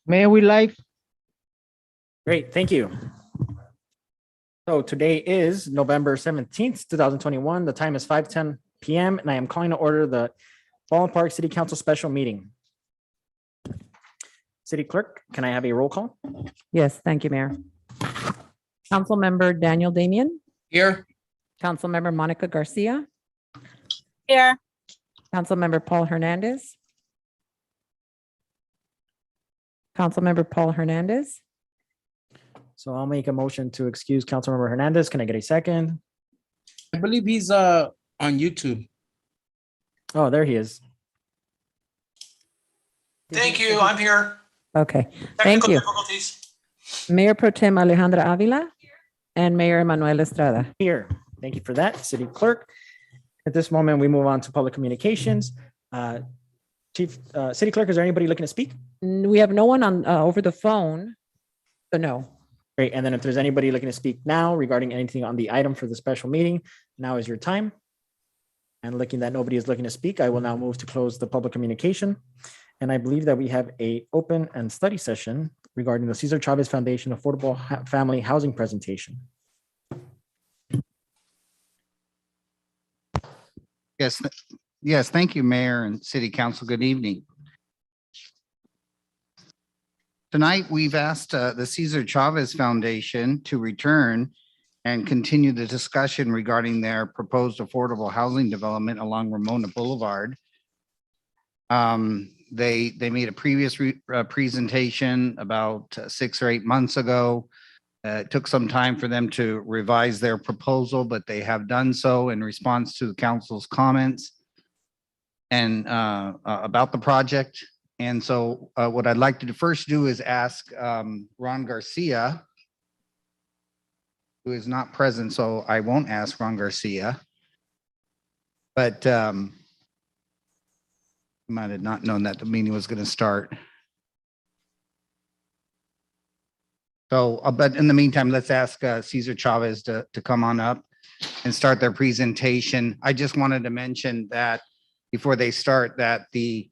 May we live? Great, thank you. So today is November 17th, 2021. The time is 5:10 p.m. and I am calling to order the Baldwin Park City Council special meeting. City Clerk, can I have a roll call? Yes, thank you, Mayor. Councilmember Daniel Damian, Here. Councilmember Monica Garcia, Here. Councilmember Paul Hernandez. Councilmember Paul Hernandez, So I'll make a motion to excuse Councilmember Hernandez. Can I get a second? I believe he's on YouTube. Oh, there he is. Thank you. I'm here. okay, thank Technical you. difficulties. Mayor Pro Tem Alejandra Avila and Mayor Emanuel Estrada. Here. Thank you for that, City Clerk. At this moment, we move on to public communications. City Clerk, is there anybody looking to speak? We have no one on over the phone, so no. Great. And then if there's anybody looking to speak now regarding anything on the item for the special meeting, now is your time. And looking that nobody is looking to speak, I will now move to close the public communication. And I believe that we have a open and study session regarding the Cesar Chavez Foundation Affordable Family Housing presentation. Yes, thank you, Mayor and City Council. Good evening. Tonight, we've asked the Cesar Chavez Foundation to return and continue the discussion regarding their proposed affordable housing development along Ramona Boulevard. They made a previous presentation about 6 or 8 months ago. It took some time for them to revise their proposal, but they have done so in response to the council's comments and about the project. And so what I'd like to first do is ask Ron Garcia, who is not present, so I won't ask Ron Garcia. But might have not known that the meeting was going to start. So, but in the meantime, let's ask Cesar Chavez to come on up and start their presentation. I just wanted to mention that before they start that the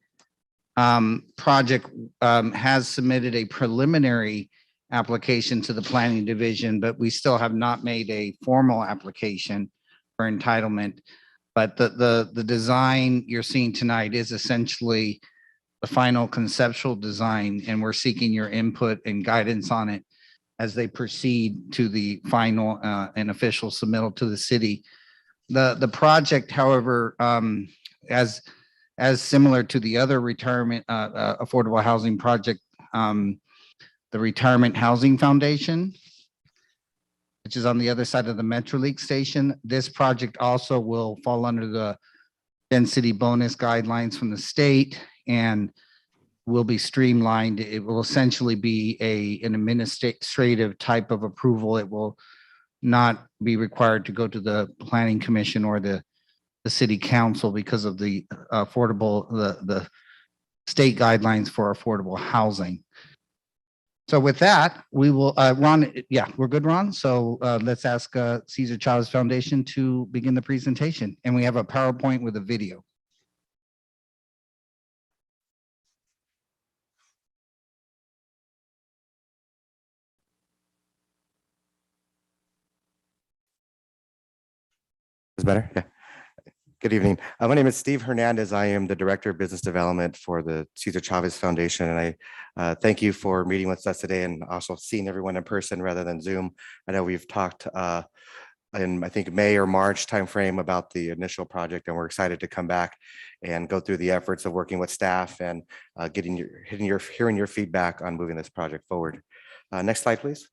project has submitted a preliminary application to the planning division, but we still have not made a formal application for entitlement. But the design you're seeing tonight is essentially the final conceptual design, and we're seeking your input and guidance on it as they proceed to the final and official submittal to the city. The project, however, as similar to the other retirement affordable housing project, the Retirement Housing Foundation, which is on the other side of the MetroLink station. This project also will fall under the density bonus guidelines from the state and will be streamlined. It will essentially be an administrative type of approval. It will not be required to go to the Planning Commission or the City Council because of the the state guidelines for affordable housing. So with that, we will, Ron, yeah, we're good, Ron. So let's ask Cesar Chavez Foundation to begin the presentation. And we have a PowerPoint with a video. Is better? Yeah. Good evening. My name is Steve Hernandez. I am the Director of Business Development for the Cesar Chavez Foundation. And I thank you for meeting with us today and also seeing everyone in person rather than Zoom. I know we've talked in, I think, May or March timeframe about the initial project, and we're excited to come back and go through the efforts of working with staff and hearing your feedback on moving this project forward. Next slide, please.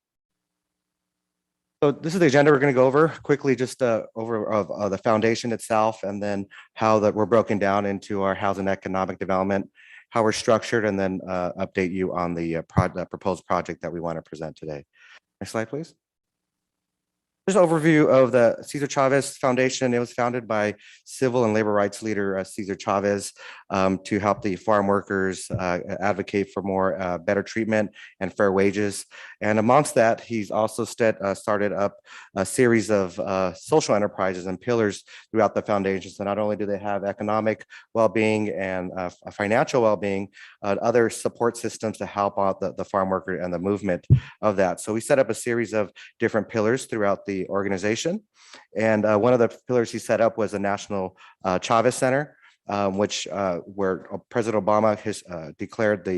So this is the agenda we're going to go over quickly, just over of the foundation itself, and then how that we're broken down into our housing economic development, how we're structured, and then update you on the proposed project that we want to present today. Next slide, please. Just an overview of the Cesar Chavez Foundation. It was founded by civil and labor rights leader Cesar Chavez to help the farm workers advocate for more better treatment and fair wages. And amongst that, he's also started up a series of social enterprises and pillars throughout the foundation. So not only do they have economic well-being and financial well-being, other support systems to help out the farm worker and the movement of that. So we set up a series of different pillars throughout the organization. And one of the pillars he set up was a national Chavez Center, where President Obama has declared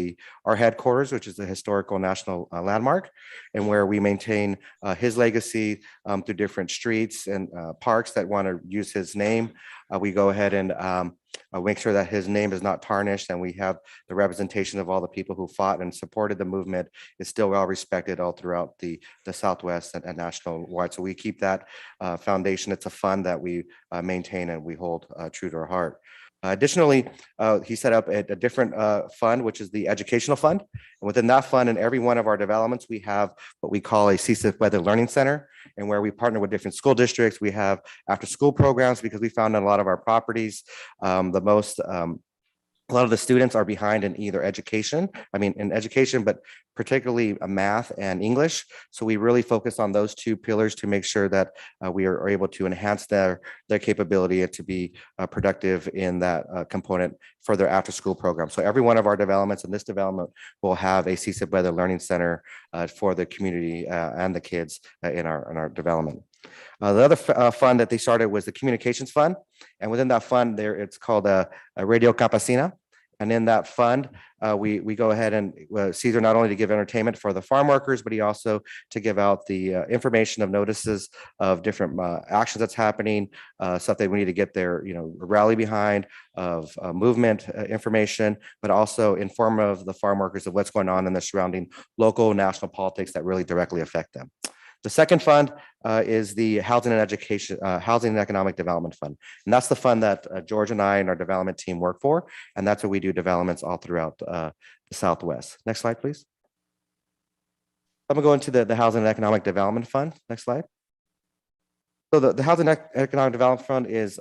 our headquarters, which is the historical national landmark, and where we maintain his legacy through different streets and parks that want to use his name. We go ahead and make sure that his name is not tarnished, and we have the representation of all the people who fought and supported the movement is still well respected all throughout the Southwest and national wide. So we keep that foundation. It's a fund that we maintain and we hold true to our heart. Additionally, he set up a different fund, which is the educational fund. And within that fund, in every one of our developments, we have what we call a Cesar Learning Center, and where we partner with different school districts. We have after school programs because we found in a lot of our properties, a lot of the students are behind in either education, but particularly math and English. So we really focus on those two pillars to make sure that we are able to enhance their capability and to be productive in that component for their after school program. So every one of our developments in this development will have a CSIP Weather Learning Center for the community and the kids in our development. The other fund that they started was the communications fund. And within that fund there, it's called a Radio Campesina. And in that fund, we go ahead and Cesar not only to give entertainment for the farm workers, but he also to give out the information of notices of different actions that's happening, stuff that we need to get their rally behind, of movement information, but also inform of the farm workers of what's going on in the surrounding local, national politics that really directly affect them. The second fund is the Housing and Economic Development Fund. And that's the fund that George and I and our development team work for. And that's where we do developments all throughout the Southwest. Next slide, please. I'm gonna go into the Housing and Economic Development Fund. Next slide. So the Housing and Economic Development Fund is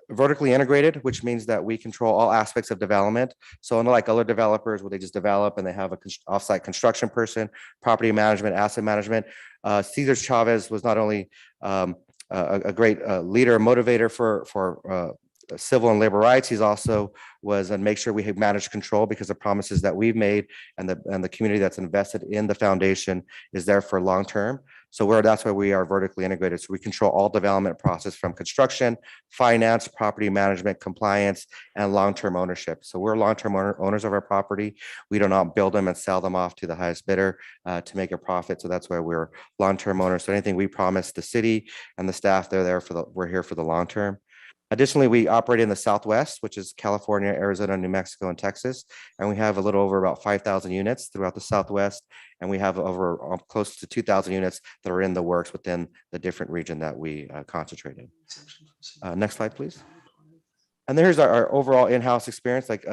vertically integrated, which means that we control all aspects of development. So unlike other developers where they just develop and they have a offsite construction person, property management, asset management, Cesar Chavez was not only a great leader, motivator for civil and labor rights. He's also was and make sure we have managed control because the promises that we've made and the community that's invested in the foundation is there for long term. So that's why we are vertically integrated. So we control all development process from construction, finance, property management, compliance, and long-term ownership. So we're long-term owners of our property. We do not build them and sell them off to the highest bidder to make a profit. So that's why we're long-term owners. So anything we promise the city and the staff, we're here for the long term. Additionally, we operate in the Southwest, which is California, Arizona, New Mexico, and Texas. And we have a little over about 5,000 units throughout the Southwest. And we have over close to 2,000 units that are in the works within the different region that we concentrate in. Next slide, please. And there's our overall in-house experience, like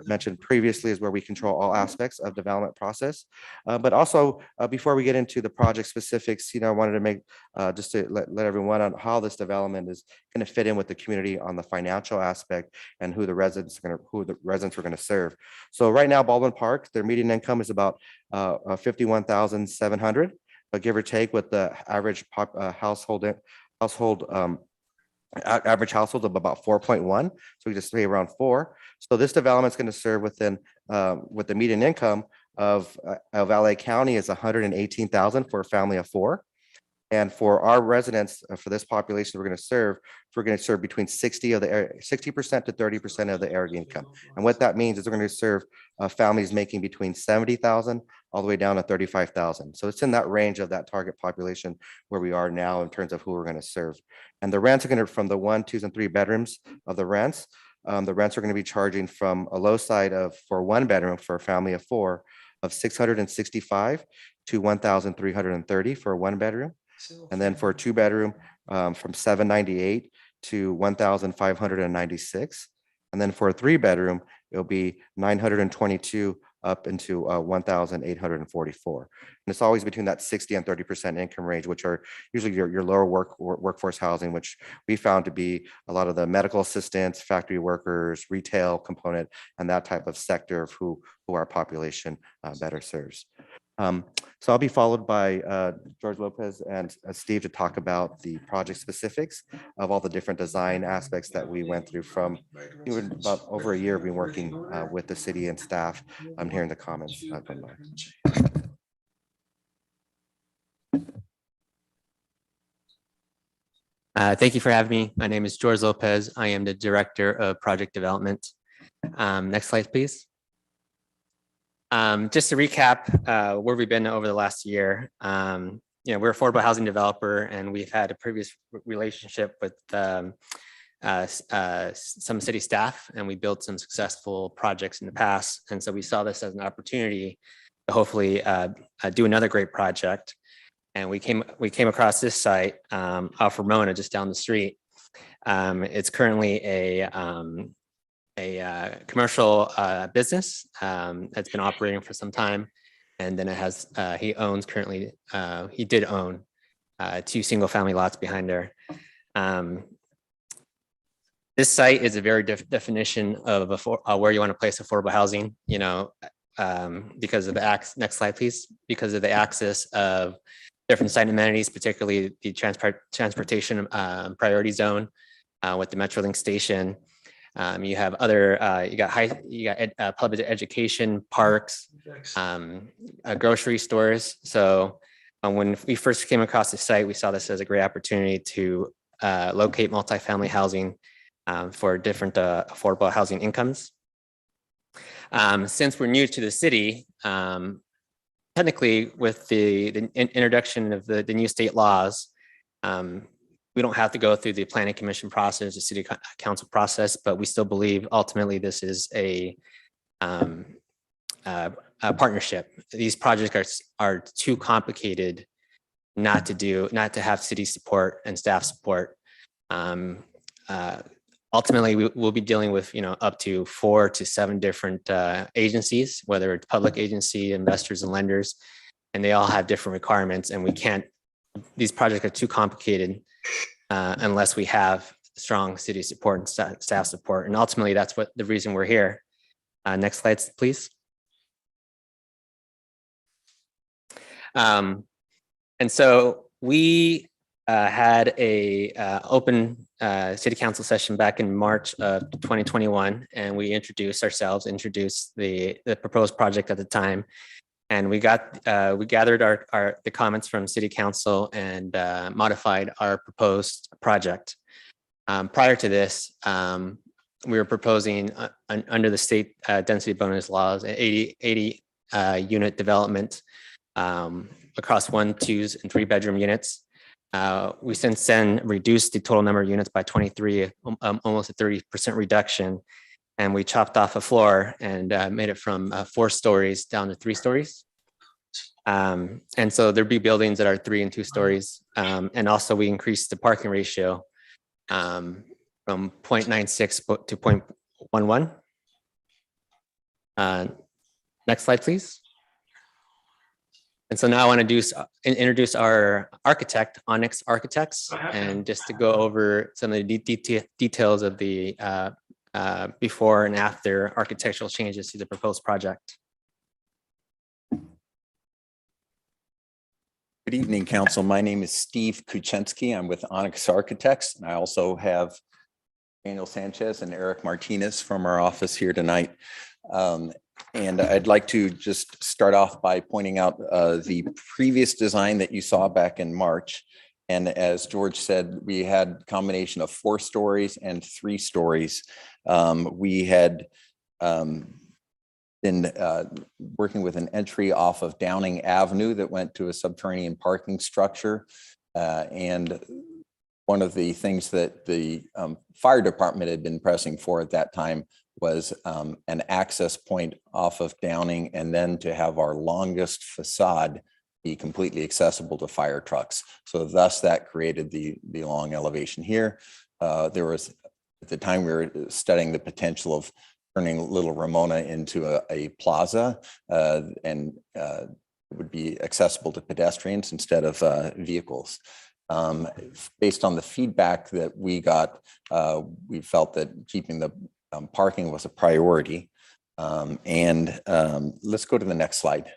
mentioned previously, is where we control all aspects of development process. But also, before we get into the project specifics, I wanted to make just to let everyone on how this development is going to fit in with the community on the financial aspect and who the residents are going to serve. So right now, Baldwin Park, their median income is about $51,700, but give or take with the average average household of about 4.1. So we just say around 4. So this development is going to serve within with the median income of LA County is 118,000 for a family of 4. And for our residents, for this population we're going to serve between 60% to 30% of the area income. And what that means is we're going to serve families making between 70,000 all the way down to 35,000. So it's in that range of that target population where we are now in terms of who we're going to serve. And the rents are going to, from the 1, 2, and 3 bedrooms of the rents are going to be charging from a low side of, for 1 bedroom for a family of 4, of $665 to $1,330 for a 1 bedroom. And then for a 2 bedroom, from $798 to $1,596. And then for a 3 bedroom, it'll be $922 up into $1,844. And it's always between that 60 and 30% income range, which are usually your lower workforce housing, which we found to be a lot of the medical assistants, factory workers, retail component, and that type of sector of who our population better serves. So I'll be followed by George Lopez and Steve to talk about the project specifics of all the different design aspects that we went through from about over a year. We've been working with the city and staff. I'm hearing the comments from there. Thank you for having me. My name is George Lopez. I am the Director of Project Development. Next slide, please. Just to recap where we've been over the last year. We're an affordable housing developer, and we've had a previous relationship with some city staff, and we built some successful projects in the past. And so we saw this as an opportunity to hopefully do another great project. And we came across this site off Ramona, just down the street. It's currently a commercial business that's been operating for some time, and then it has he did own 2 single-family lots behind there. This site is a very definition of where you want to place affordable housing. Because of the next slide, please. Because of the access of different site amenities, particularly the transportation priority zone with the Metrolink station. You have you got public education, parks, grocery stores. So when we first came across the site, we saw this as a great opportunity to locate multifamily housing for different affordable housing incomes. Since we're new to the city, technically with the introduction of the new state laws, we don't have to go through the planning commission process, the city council process, but we still believe ultimately this is a partnership. These projects are too complicated not to have city support and staff support. Ultimately, we'll be dealing with up to 4 to 7 different agencies, whether it's public agency, investors, and lenders, and they all have different requirements. And these projects are too complicated unless we have strong city support and staff support. And ultimately, that's the reason we're here. Next slide, please. And so we had a open city council session back in March of 2021, and we introduced the proposed project at the time, and we gathered the comments from city council and modified our proposed project. Prior to this, we were proposing under the state density bonus laws, 80 unit development across 1, 2, and 3 bedroom units. We since then reduced the total number of units by 23, almost a 30% reduction. And we chopped off a floor and made it from 4 stories down to 3 stories. And so there'd be buildings that are 3 and 2 stories. And also we increased the parking ratio from 0.96 to 0.11. Next slide, please. And so now I want to introduce our architect, Onyx Architects, and just to go over some of the details of the before and after architectural changes to the proposed project. Good evening, Council. My name is Steve Kuchensky. I'm with Onyx Architects, and I also have Daniel Sanchez and Eric Martinez from our office here tonight. And I'd like to just start off by pointing out the previous design that you saw back in March. And as George said, we had a combination of 4 stories and 3 stories. We had been working with an entry off of Downing Avenue that went to a subterranean parking structure. And one of the things that the fire department had been pressing for at that time was an access point off of Downing, and then to have our longest facade be completely accessible to fire trucks. So thus that created the long elevation here. There was, at the time we were studying the potential of turning Little Ramona into a plaza, and it would be accessible to pedestrians instead of vehicles. Based on the feedback that we got, we felt that keeping the parking was a priority. Let's go to the next slide.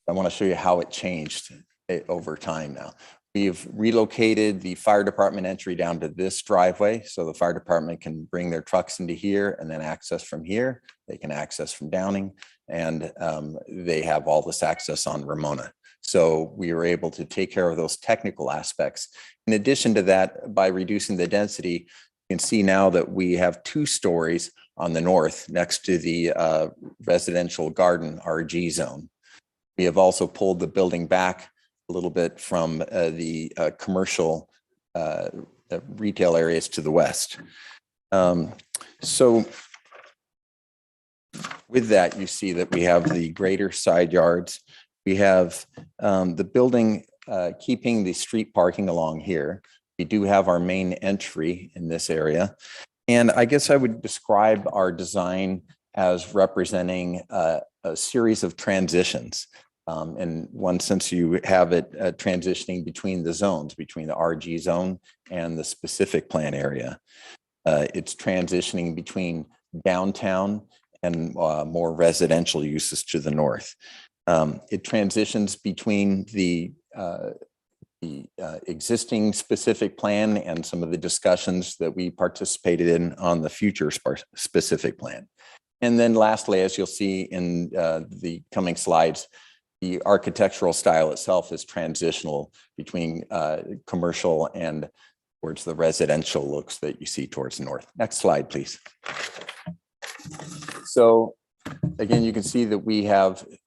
I want to show you how it changed over time now. We've relocated the fire department entry down to this driveway. So the fire department can bring their trucks into here and then access from here. They can access from Downing, and they have all this access on Ramona. So we were able to take care of those technical aspects. In addition to that, by reducing the density, you can see now that we have 2 stories on the north next to the residential garden RG zone. We have also pulled the building back a little bit from the commercial retail areas to the west. So with that, you see that we have the greater side yards. We have the building keeping the street parking along here. We do have our main entry in this area. And I guess I would describe our design as representing a series of transitions. In one sense, you have it transitioning between the zones, between the RG zone and the specific plan area. It's transitioning between downtown and more residential uses to the north. It transitions between the existing specific plan and some of the discussions that we participated in on the future specific plan. And then lastly, as you'll see in the coming slides, the architectural style itself is transitional between commercial and towards the residential looks that you see towards the north. Next slide, please. So again, you can see that we have a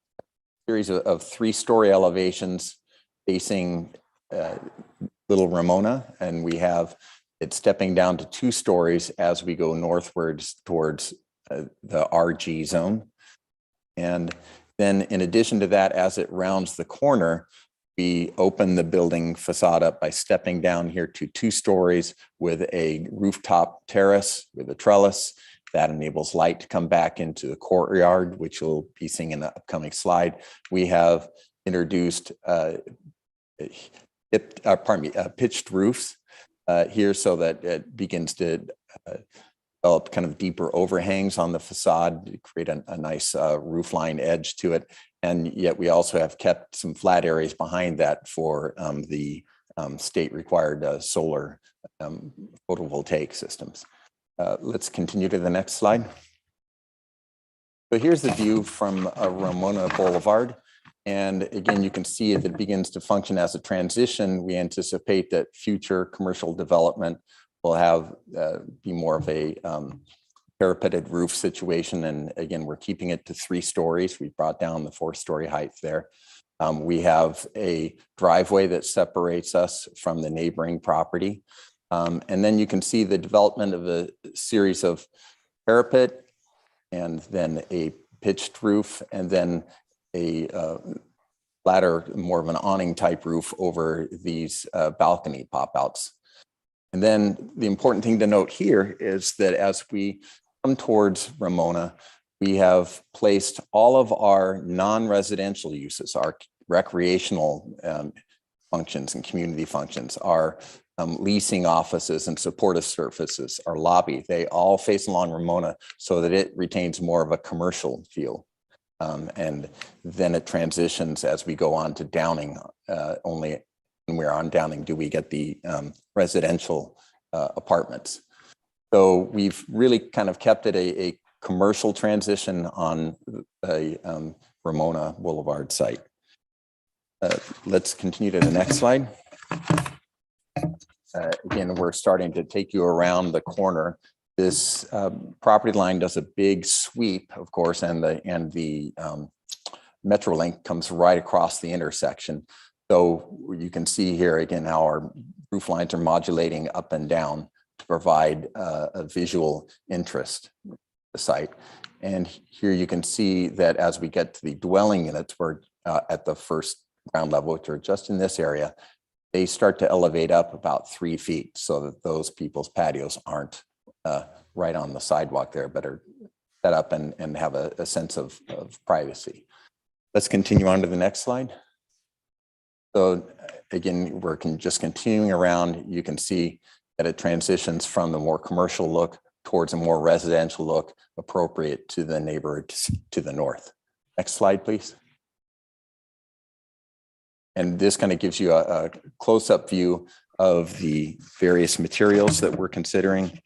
series of 3-story elevations facing Little Ramona, and we have it stepping down to 2 stories as we go northwards towards the RG zone. And then in addition to that, as it rounds the corner, we open the building facade up by stepping down here to 2 stories with a rooftop terrace with a trellis that enables light to come back into the courtyard, which you'll be seeing in the upcoming slide. We have introduced pitched roofs here so that it begins to develop kind of deeper overhangs on the facade to create a nice roof line edge to it. And yet we also have kept some flat areas behind that for the state required solar photovoltaic systems. Let's continue to the next slide. So here's the view from Ramona Boulevard. And again, you can see that it begins to function as a transition. We anticipate that future commercial development will have be more of a parapeted roof situation. And again, we're keeping it to 3 stories. We brought down the 4-story height there. We have a driveway that separates us from the neighboring property. And then you can see the development of a series of parapet and then a pitched roof and then a ladder, more of an awning type roof over these balcony pop outs. And then the important thing to note here is that as we come towards Ramona, we have placed all of our non-residential uses, our recreational functions and community functions, our leasing offices and supportive surfaces, our lobby, they all face along Ramona so that it retains more of a commercial feel. And then it transitions as we go on to Downing. Only when we're on Downing do we get the residential apartments. So we've really kind of kept it a commercial transition on a Ramona Boulevard site. Let's continue to the next slide. Again, we're starting to take you around the corner. This property line does a big sweep, of course, and the Metrolink comes right across the intersection. So you can see here again how our roof lines are modulating up and down to provide a visual interest to the site. And here you can see that as we get to the dwelling units, we're at the first ground level, which are just in this area, they start to elevate up about 3 feet so that those people's patios aren't right on the sidewalk there, but are set up and have a sense of privacy. Let's continue on to the next slide. So again, we're just continuing around. You can see that it transitions from the more commercial look towards a more residential look appropriate to the neighborhood to the north. Next slide, please. And this kind of gives you a close-up view of the various materials that we're considering.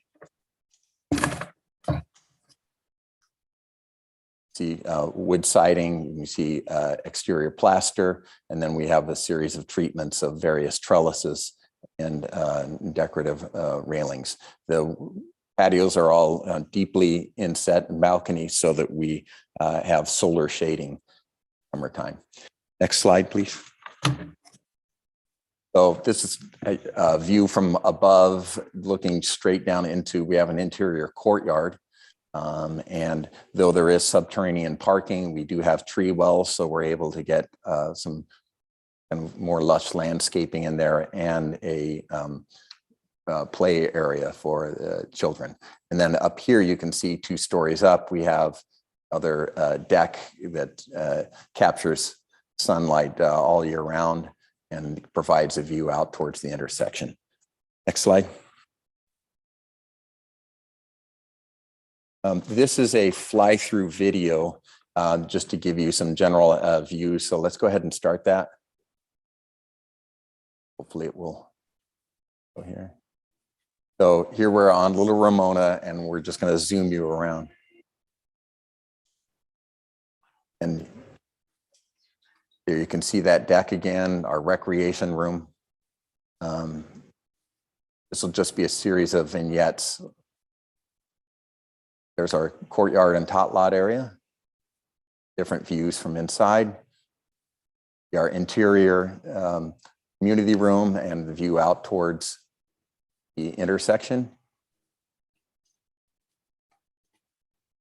See wood siding, you see exterior plaster, and then we have a series of treatments of various trellises and decorative railings. The patios are all deeply inset and balconies so that we have solar shading summertime. Next slide, please. So this is a view from above looking straight down into, we have an interior courtyard. And though there is subterranean parking, we do have tree wells, so we're able to get some kind of more lush landscaping in there and a play area for children. And then up here, you can see 2 stories up, we have other deck that captures sunlight all year round and provides a view out towards the intersection. Next slide. This is a fly-through video just to give you some general views. So let's go ahead and start that. Hopefully it will go here. So here we're on Little Ramona and we're just going to zoom you around. And here you can see that deck again, our recreation room. This will just be a series of vignettes. There's our courtyard and tot lot area, different views from inside. Our interior community room and the view out towards the intersection.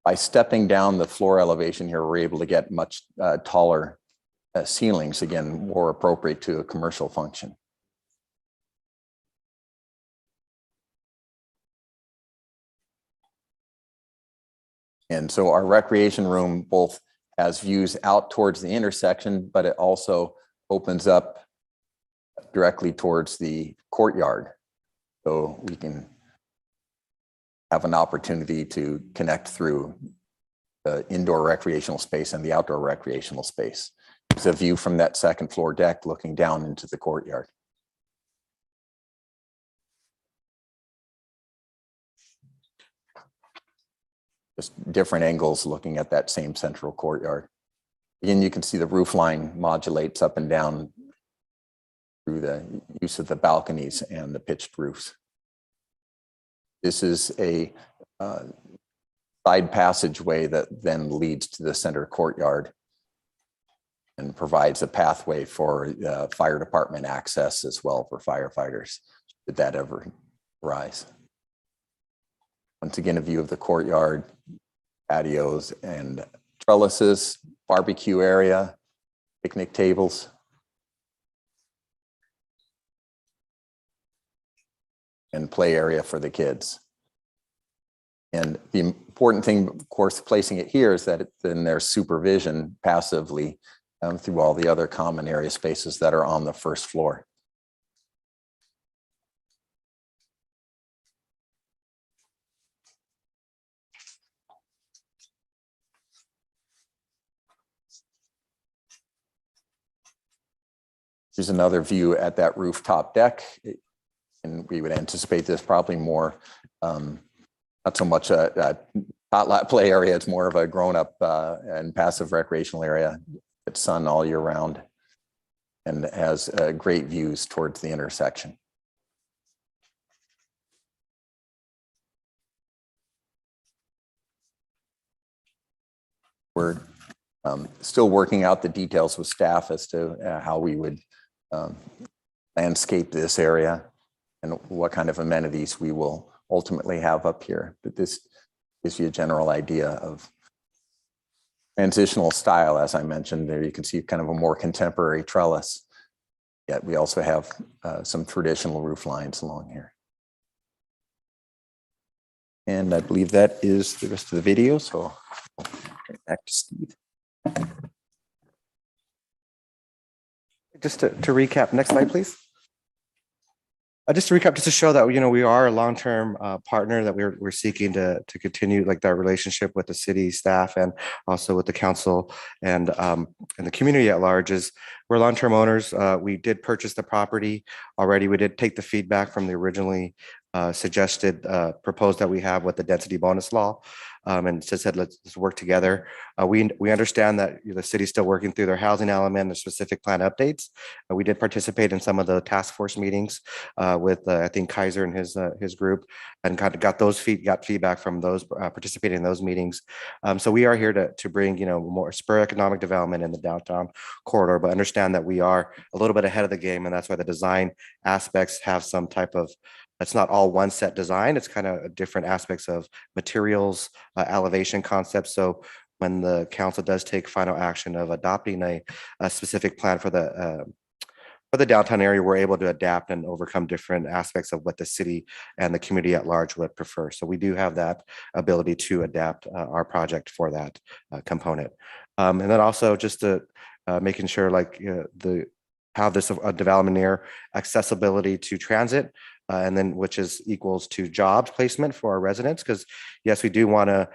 By stepping down the floor elevation here, we're able to get much taller ceilings, again, more appropriate to a commercial function. And so our recreation room both has views out towards the intersection, but it also opens up directly towards the courtyard. So we can have an opportunity to connect through the indoor recreational space and the outdoor recreational space. It's a view from that second floor deck looking down into the courtyard. Just different angles looking at that same central courtyard. Again, you can see the roof line modulates up and down through the use of the balconies and the pitched roofs. This is a side passageway that then leads to the center courtyard and provides a pathway for fire department access as well for firefighters, should that ever arise. Once again, a view of the courtyard, patios and trellises, barbecue area, picnic tables. And play area for the kids. And the important thing, of course, placing it here is that then there's supervision passively through all the other common area spaces that are on the first floor. Here's another view at that rooftop deck. And we would anticipate this probably more, not so much a tot lot play area, it's more of a grown-up and passive recreational area. It's sun all year round and has great views towards the intersection. We're still working out the details with staff as to how we would landscape this area and what kind of amenities we will ultimately have up here. But this gives you a general idea of transitional style. As I mentioned, there you can see kind of a more contemporary trellis, yet we also have some traditional roof lines along here. And I believe that is the rest of the video, so I'll turn it back to Steve. Just to recap, next slide, please. Just to recap, just to show that, we are a long-term partner, that we're seeking to continue like that relationship with the city staff and also with the council and the community at large. Is we're long-term owners. We did purchase the property already. We did take the feedback from the originally suggested proposed that we have with the density bonus law. And said, let's work together. We understand that the city's still working through their housing element, the specific plan updates. We did participate in some of the task force meetings with I think Cesar and his group, and kind of got feedback from those participating in those meetings. So we are here to bring more spur economic development in the downtown corridor, but understand that we are a little bit ahead of the game, and that's why the design aspects have some type of. It's not all one set design. It's kind of different aspects of materials, elevation concepts. So when the council does take final action of adopting a specific plan for the downtown area, we're able to adapt and overcome different aspects of what the city and the community at large would prefer. So we do have that ability to adapt our project for that component. And then also just to making sure have this development near accessibility to transit. And then which is equals to jobs placement for our residents, because yes, we do want to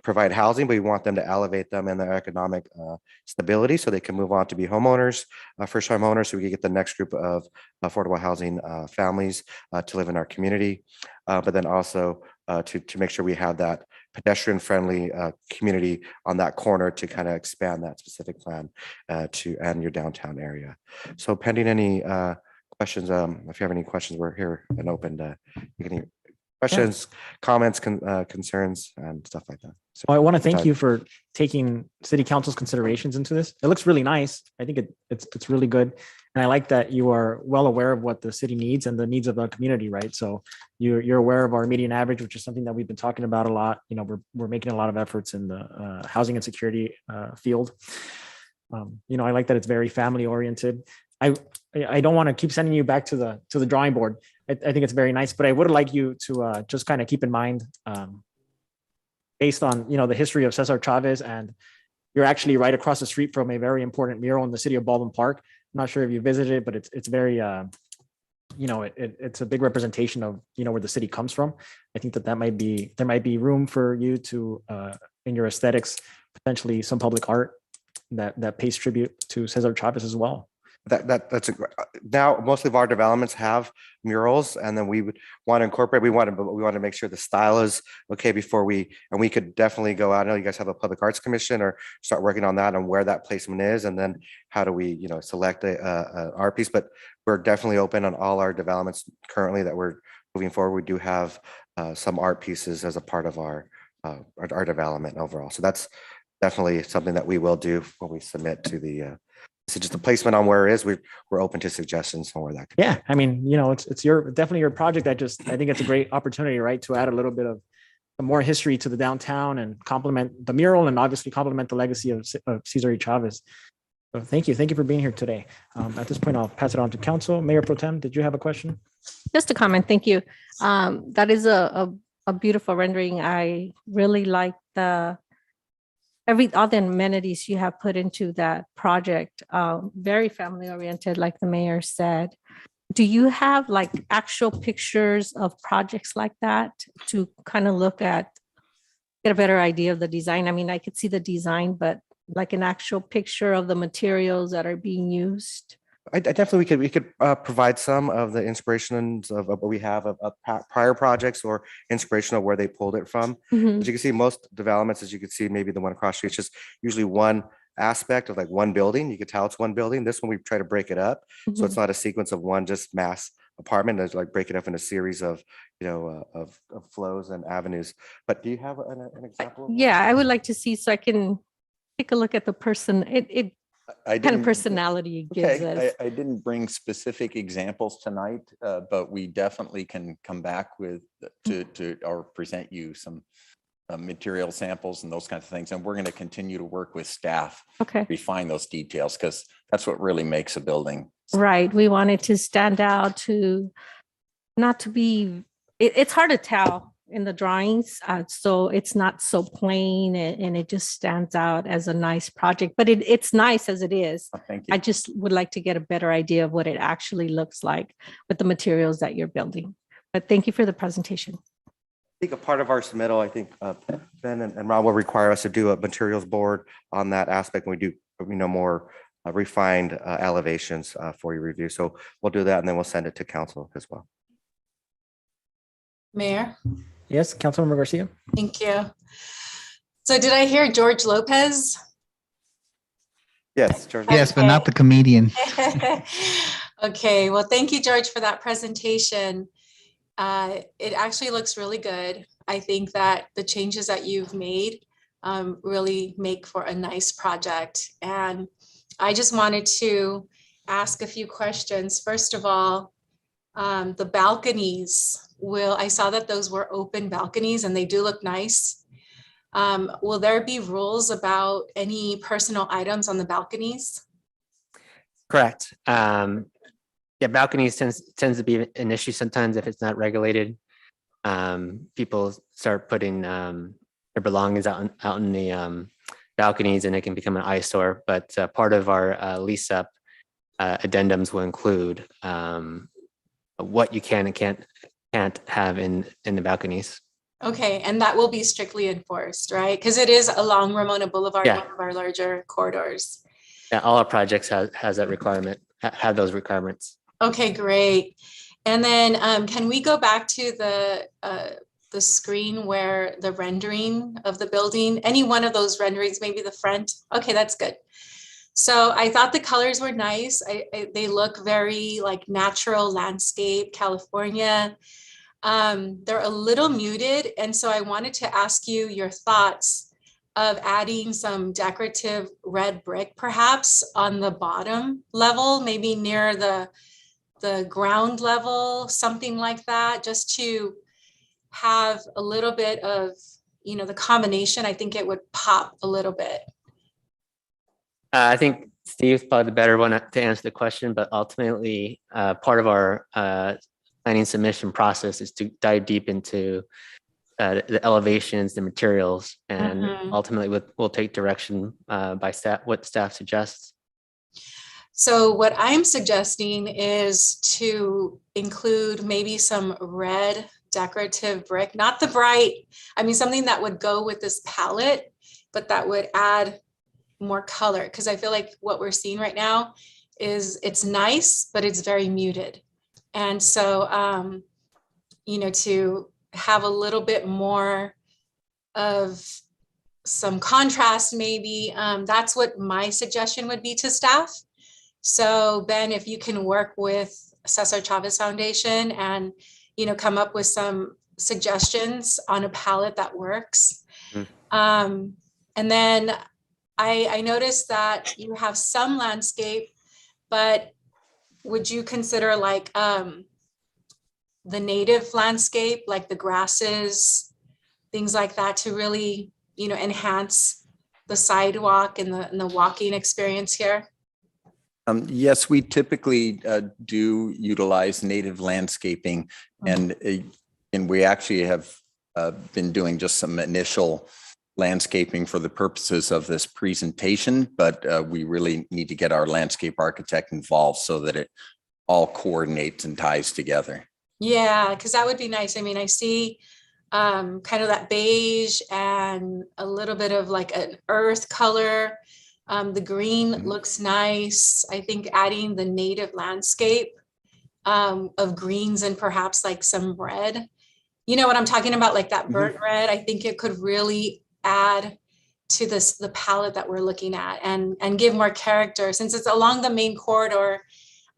provide housing, but we want them to elevate them in their economic stability so they can move on to be homeowners, first time owners, so we can get the next group of affordable housing families to live in our community, but then also to make sure we have that pedestrian friendly community on that corner to kind of expand that specific plan and your downtown area. So pending any questions, if you have any questions, we're here and open to any questions, comments, concerns, and stuff like that. So Well, I want to thank you for taking city council's considerations into this. It looks really nice. I think it's really good. And I like that you are well aware of what the city needs and the needs of the community, right? So you're aware of our median average, which is something that we've been talking about a lot. We're making a lot of efforts in the housing and security field. I like that it's very family oriented. I don't want to keep sending you back to the drawing board. I think it's very nice, but I would like you to just kind of keep in mind, based on the history of Cesar Chavez, and you're actually right across the street from a very important mural in the city of Baldwin Park. I'm not sure if you visited it, but it's very it's a big representation of where the city comes from. I think there might be room for you to in your aesthetics, potentially some public art that pays tribute to Cesar Chavez as well. That's now most of our developments have murals, and then we would want to incorporate. We want to make sure the style is okay before we could definitely go out. I know you guys have a public arts commission, or start working on that and where that placement is, and then how do we select a art piece. But we're definitely open on all our developments currently that we're moving forward. We do have some art pieces as a part of our development overall. So that's definitely something that we will do when we submit to the. So just the placement on where it is, we're open to suggestions on where that could be. Yeah, I mean, it's definitely your project. I think it's a great opportunity, right, to add a little bit of more history to the downtown and complement the mural, and obviously complement the legacy of Cesar Chavez. So thank you for being here today. At this point, I'll pass it on to council. Mayor Pro Tem, did you have a question? Just a comment. Thank you. That is a beautiful rendering. I really like all the amenities you have put into that project. Very family oriented, like the mayor said. Do you have actual pictures of projects like that to kind of get a better idea of the design? I mean, I could see the design, but like an actual picture of the materials that are being used? I definitely we could provide some of the inspirations of what we have of prior projects, or inspiration of where they pulled it from. As you can see, most developments, as you can see, maybe the one across the street, it's just usually one aspect of one building. You could tell it's one building. This one, we try to break it up. So it's not a sequence of one just mass apartment. There's break it up in a series of, of flows and avenues. But do you have an example? Yeah, I would like to see, so I can take a look at the person. It kind of personality it gives us. I didn't bring specific examples tonight, but we definitely can come back to or present you some material samples and those kinds of things. And we're going to continue to work with staff, refine those details, because that's what really makes a building. Right. We want it to stand out, not to be, it's hard to tell in the drawings. So it's not so plain and it just stands out as a nice project, but it's nice as it is. Oh, thank I you. just would like to get a better idea of what it actually looks like with the materials that you're building. But thank you for the presentation. I think a part of our submittal, I think Ben and Rob will require us to do a materials board on that aspect. When we do, more refined elevations for your review. So we'll do that and then we'll send it to council as well. Mayor, Yes, Councilmember Garcia. thank you. So did I hear George Lopez? Yes, George. Yes, but not the comedian. Okay, well, thank you, George, for that presentation. It actually looks really good. I think that the changes that you've made really make for a nice project. And I just wanted to ask a few questions. First of all, the balconies, I saw that those were open balconies and they do look nice. Will there be rules about any personal items on the balconies? Correct. Yeah, balconies tends to be an issue sometimes if it's not regulated. People start putting their belongings out in the balconies and it can become an eyesore. But part of our lease up addendums will include what you can and can't have in the balconies. Okay, and that will be strictly enforced, right? Because it is along Ramona Boulevard, Yeah. one of our larger corridors. Yeah, all our projects has that requirement, have those requirements. Okay, great. And then can we go back to the screen where the rendering of the building, any one of those renderings, maybe the front? Okay, that's good. So I thought the colors were nice. They look very like natural landscape, California. They're a little muted. And so I wanted to ask you your thoughts of adding some decorative red brick, perhaps on the bottom level, maybe near the ground level, something like that, just to have a little bit of, the combination. I think it would pop a little bit. I think Steve's probably the better one to answer the question, but ultimately part of our planning submission process is to dive deep into the elevations, the materials, and ultimately we'll take direction by staff, what staff suggests. So what I'm suggesting is to include maybe some red decorative brick, not the bright, something that would go with this palette, but that would add more color. Because I feel like what we're seeing right now is it's nice, but it's very muted. And so, to have a little bit more of some contrast, maybe that's what my suggestion would be to staff. So Ben, if you can work with Cesar Chavez Foundation and, come up with some suggestions on a palette that works. And then I noticed that you have some landscape, but would you consider like the native landscape, like the grasses, things like that to really, enhance the sidewalk and the walking experience here? Yes, we typically do utilize native landscaping, and we actually have been doing just some initial landscaping for the purposes of this presentation, but we really need to get our landscape architect involved so that it all coordinates and ties together. Yeah, because that would be nice. I see kind of that beige and a little bit of like an earth color. The green looks nice. I think adding the native landscape of greens and perhaps like some red, you know what I'm talking about, like that burnt red. I think it could really add to the palette that we're looking at and give more character, since it's along the main corridor.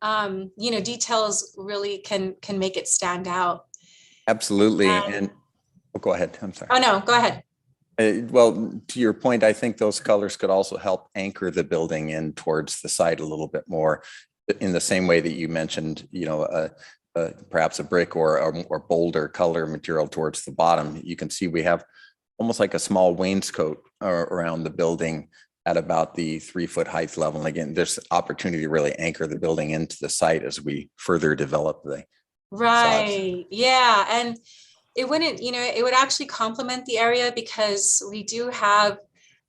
Details really can make it stand out. Absolutely. And go ahead. I'm sorry. Oh no, go ahead. Well, to your point, I think those colors could also help anchor the building in towards the side a little bit more, in the same way that you mentioned, perhaps a brick or bolder color material towards the bottom. You can see we have almost like a small wainscot around the building at about the 3-foot height level. And again, there's opportunity to really anchor the building into the site as we further develop the right. Yeah. And it wouldn't, it would actually complement the area because we do have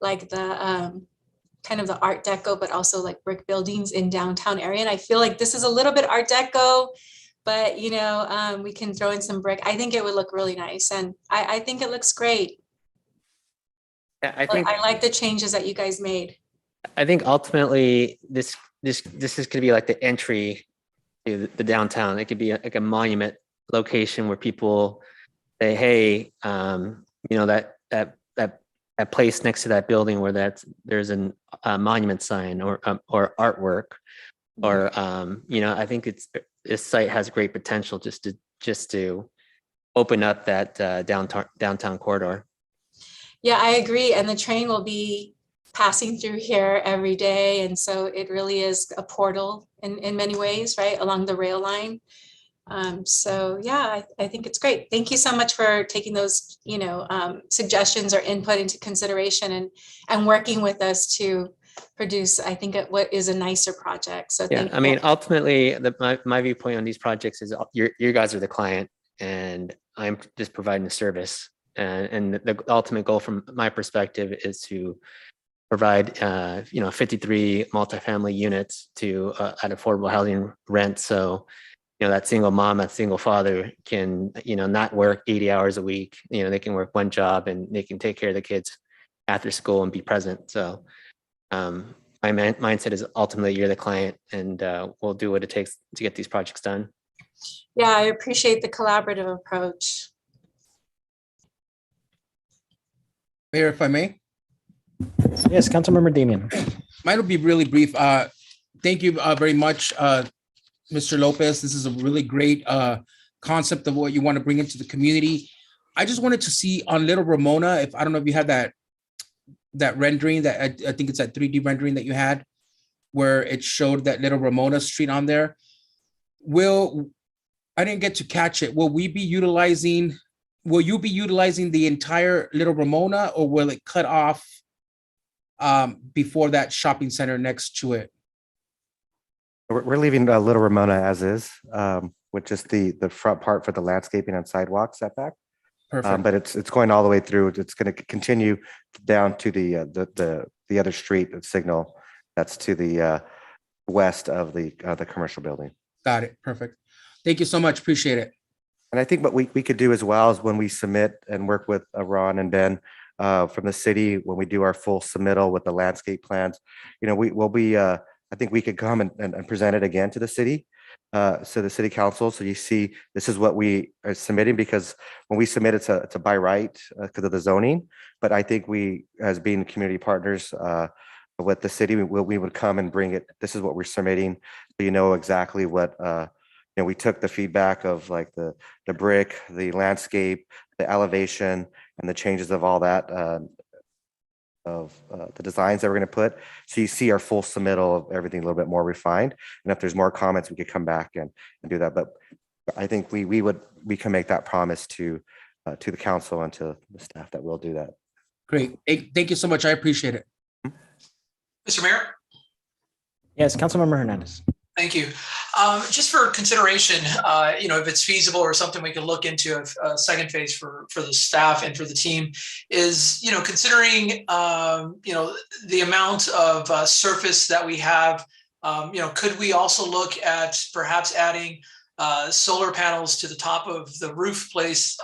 like the kind of the Art Deco, but also like brick buildings in downtown area. And I feel like this is a little bit Art Deco, but we can throw in some brick. I think it would look really nice. And I think it looks great. Yeah, I like the changes that you guys made. I think ultimately this is going to be like the entry to the downtown. It could be like a monument location where people say, hey, that place next to that building where there's a monument sign or artwork, or I think this site has great potential just to open up that downtown corridor. Yeah, I agree. And the train will be passing through here every day. And so it really is a portal in many ways, right, along the rail line. So yeah, I think it's great. Thank you so much for taking those, suggestions or input into consideration and working with us to produce, I think, what is a nicer project. So yeah, I mean, ultimately, my viewpoint on these projects is you guys are the client, and I'm just providing a service. And the ultimate goal from my perspective is to provide 53 multifamily units to at affordable housing rent. So that single mom, that single father can not work 80 hours a week. They can work one job and they can take care of the kids after school and be present. So my mindset is ultimately you're the client, and we'll do what it takes to get these projects done. Yeah, I appreciate the collaborative approach. Mayor, if I may. Yes, Councilmember Damian. Mine will be really brief. Thank you very much, Mr. Lopez. This is a really great concept of what you want to bring into the community. I just wanted to see on Little Ramona, I don't know if you had that rendering, that I think it's that 3D rendering that you had, where it showed that Little Ramona Street on there. I didn't get to catch it. Will you be utilizing the entire Little Ramona, or will it cut off before that shopping center next to it? We're leaving Little Ramona as is, with just the front part for the landscaping and sidewalk setback. Perfect. But it's going all the way through. It's going to continue down to the other street signal that's to the west of the commercial building. Got it. Perfect. Thank you so much. Appreciate it. And I think what we could do as well is when we submit and work with Ron and Ben from the city, when we do our full submittal with the landscape plans, we'll be, I think we could come and present it again to the city, so the city council. So you see, this is what we are submitting, because when we submit, it's a by right because of the zoning. But I think we, as being community partners with the city, we would come and bring it. This is what we're submitting, so exactly what we took the feedback of, like the brick, the landscape, the elevation, and the changes of all that, of the designs that we're going to put. So you see our full submittal of everything a little bit more refined. And if there's more comments, we could come back and do that. But I think we can make that promise to the council and to the staff that we'll do that. Great. Thank you so much. I appreciate it. Mr. Mayor? Yes, Councilmember Hernandez. Thank you. Just for consideration, if it's feasible or something we could look into a second phase for the staff and for the team is, considering, the amount of surface that we have, could we also look at perhaps adding solar panels to the top of the roof place,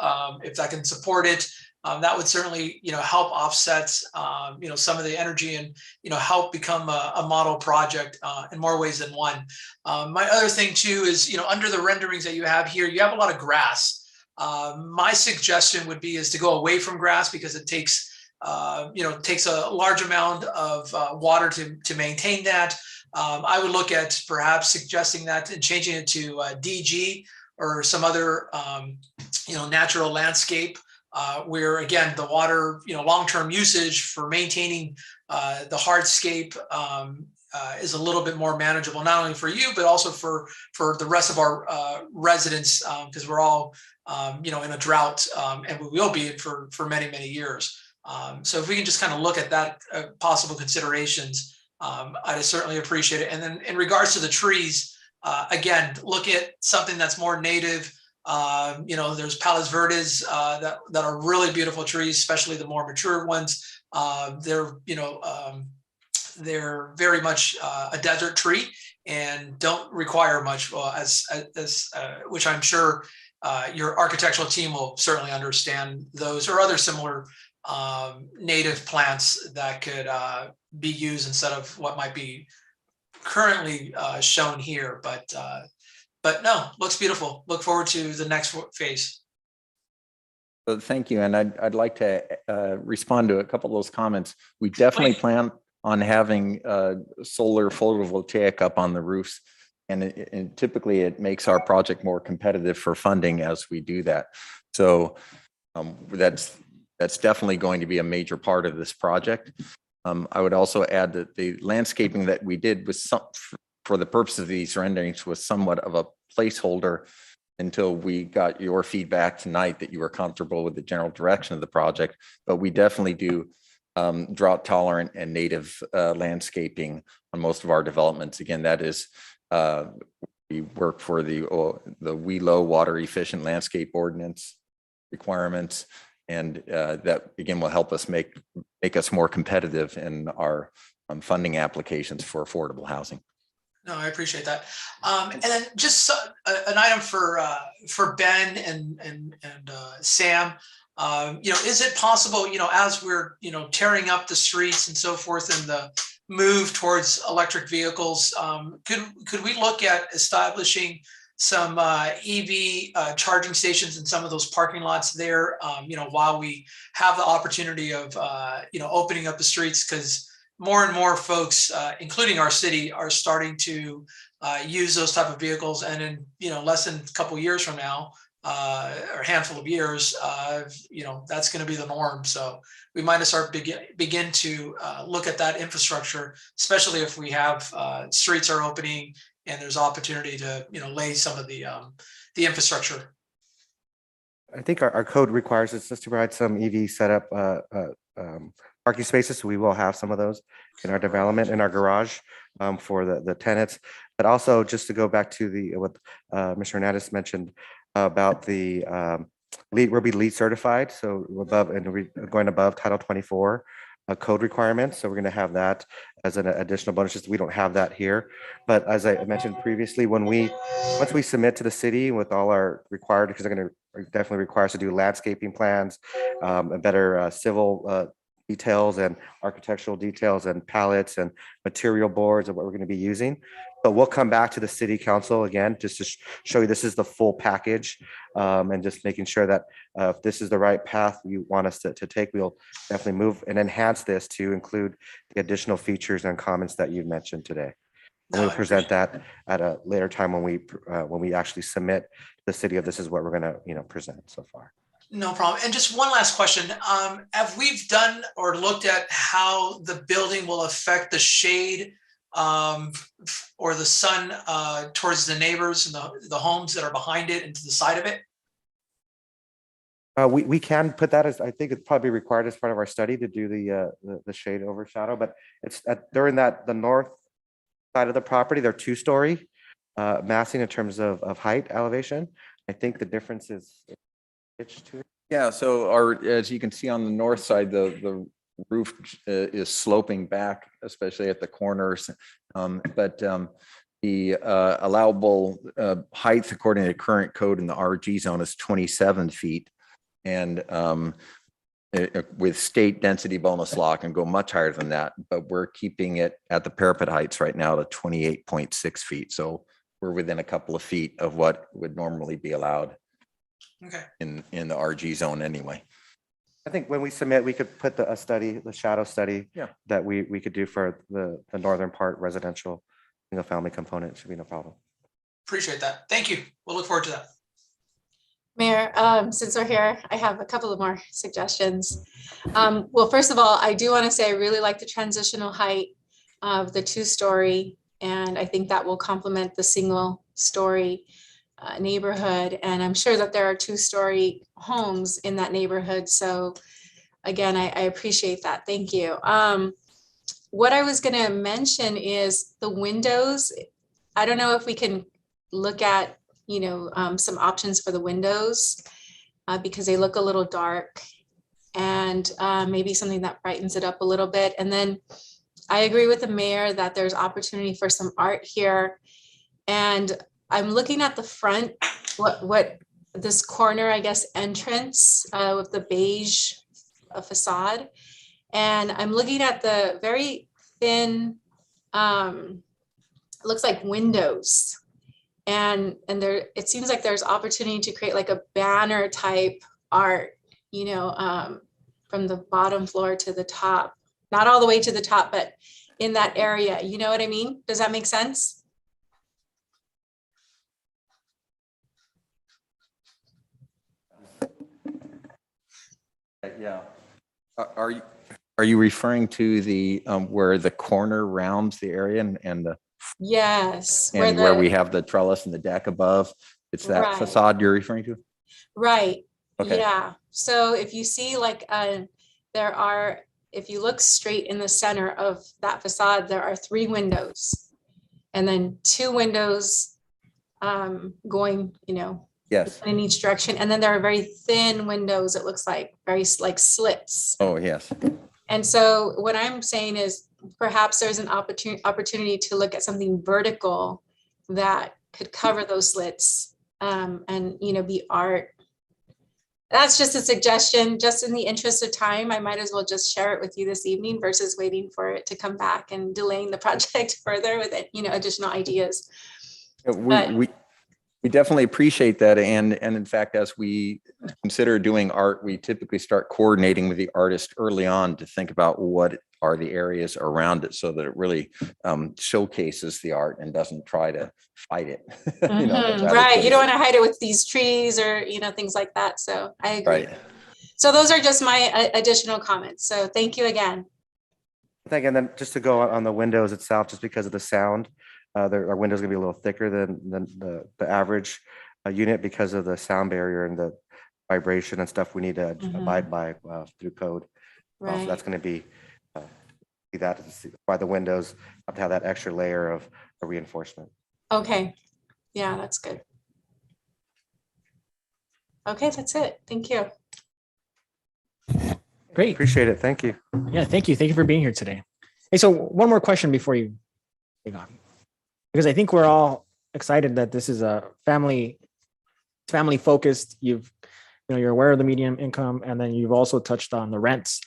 if that can support it? That would certainly, help offset, some of the energy and, help become a model project in more ways than one. My other thing too is, under the renderings that you have here, you have a lot of grass. My suggestion would be is to go away from grass, because it takes a large amount of water to maintain that. I would look at perhaps suggesting that and changing it to DG or some other, natural landscape. Where again, the water, long-term usage for maintaining the hardscape is a little bit more manageable, not only for you, but also for the rest of our residents, because we're all, in a drought, and we will be for many, many years. So if we can just kind of look at that possible considerations, I'd certainly appreciate it. And then in regards to the trees, again, look at something that's more native There's Palos Verdes that are really beautiful trees, especially the more mature ones. They're very much a desert tree and don't require much, which I'm sure your architectural team will certainly understand those or other similar native plants that could be used instead of what might be currently shown here. But no, looks beautiful. Look forward to the next phase. So thank you. And I'd like to respond to a couple of those comments. We definitely plan on having solar photovoltaic up on the roofs. And typically it makes our project more competitive for funding as we do that. So that's definitely going to be a major part of this project. I would also add that the landscaping that we did was for the purpose of these renderings was somewhat of a placeholder until we got your feedback tonight that you were comfortable with the general direction of the project. But we definitely do drought tolerant and native landscaping on most of our developments. Again, that is, we work for the WELO water efficient landscape ordinance requirements. And that again will help us make us more competitive in our funding applications for affordable housing. No, I appreciate that. And then just an item for Ben and Sam. Is it possible, as we're tearing up the streets and so forth, and the move towards electric vehicles, could we look at establishing some EV charging stations in some of those parking lots there? While we have the opportunity of opening up the streets, because more and more folks, including our city, are starting to use those type of vehicles, and in less than a couple of years from now, or a handful of years, that's going to be the norm. So we might start begin to look at that infrastructure, especially if we have streets are opening and there's opportunity to lay some of the infrastructure. I think our code requires us to provide some EV setup parking spaces. So we will have some of those in our development, in our garage for the tenants. But also just to go back to what Mr. Hernandez mentioned about the we'll be LEED certified. So we're going above Title 24 code requirements. So we're going to have that as an additional bonus. Just we don't have that here. But as I mentioned previously, once we submit to the city with all our required, because they're going to definitely require us to do landscaping plans, and better civil details and architectural details and pallets and material boards of what we're going to be using. But we'll come back to the city council again, just to show you this is the full package, and just making sure that if this is the right path you want us to take, we'll definitely move and enhance this to include the additional features and comments that you've mentioned today. And we'll present that at a later time when we actually submit to the city of this is what we're going to present so far. No problem. And just one last question. Have we done or looked at how the building will affect the shade or the sun towards the neighbors and the homes that are behind it and to the side of it? We can put that as, I think it's probably required as part of our study to do the shade overshadow, but it's during the north side of the property. They're 2-story massing in terms of height elevation. I think the difference is Yeah, so as you can see on the north side, the roof is sloping back, especially at the corners. But the allowable height according to current code in the RG zone is 27 feet. And with state density bonus law can go much higher than that, but we're keeping it at the parapet heights right now to 28.6 feet. So we're within a couple of feet of what would normally be allowed. Okay. In the RG zone anyway. I think when we submit, we could put the shadow study that we could do for the northern part residential single family component. Should be no problem. Appreciate that. Thank you. We'll look forward to that. Mayor, since we're here, I have a couple of more suggestions. Well, first of all, I do want to say I really like the transitional height of the 2-story, and I think that will complement the single-story neighborhood. And I'm sure that there are 2-story homes in that neighborhood. So again, I appreciate that. Thank you. What I was going to mention is the windows. I don't know if we can look at some options for the windows because they look a little dark, and maybe something that brightens it up a little bit. And then I agree with the mayor that there's opportunity for some art here. And I'm looking at the front, what this corner, I guess, entrance with the beige facade. And I'm looking at the very thin, looks like windows. And there, it seems like there's opportunity to create like a banner type art, from the bottom floor to the top, not all the way to the top, but in that area, you know what I mean? Does that make sense? Yeah. Are you referring to the where the corner rounds the area and the Yes. and where we have the trellis and the deck above? It's that Right. facade you're referring to? Right. Okay. Yeah. So if you see like if you look straight in the center of that facade, there are 3 windows and then 2 windows going, Yes. in each direction. And then there are very thin windows. It looks like very like slits. Oh, yes. And so what I'm saying is perhaps there's an opportunity to look at something vertical that could cover those slits and, be art. That's just a suggestion, just in the interest of time. I might as well just share it with you this evening versus waiting for it to come back and delaying the project further with it, additional ideas. We definitely appreciate that. And in fact, as we consider doing art, we typically start coordinating with the artist early on to think about what are the areas around it so that it really showcases the art and doesn't try to fight it. Right. You don't want to hide it with these trees or, things like that. So I agree. Right. So those are just my additional comments. So thank you again. Thank you. And then just to go on the windows itself, just because of the sound, our windows gonna be a little thicker than the average unit because of the sound barrier and the vibration and stuff we need to abide by through code. Right. So that's going to be that by the windows have to have that extra layer of reinforcement. Okay. Yeah, that's good. Okay, that's it. Thank you. Great. Appreciate it. Thank you. Yeah, thank you. Thank you for being here today. Hey, so one more question before you take on, because I think we're all excited that this is a family focused. You're aware of the median income, and then you've also touched on the rents.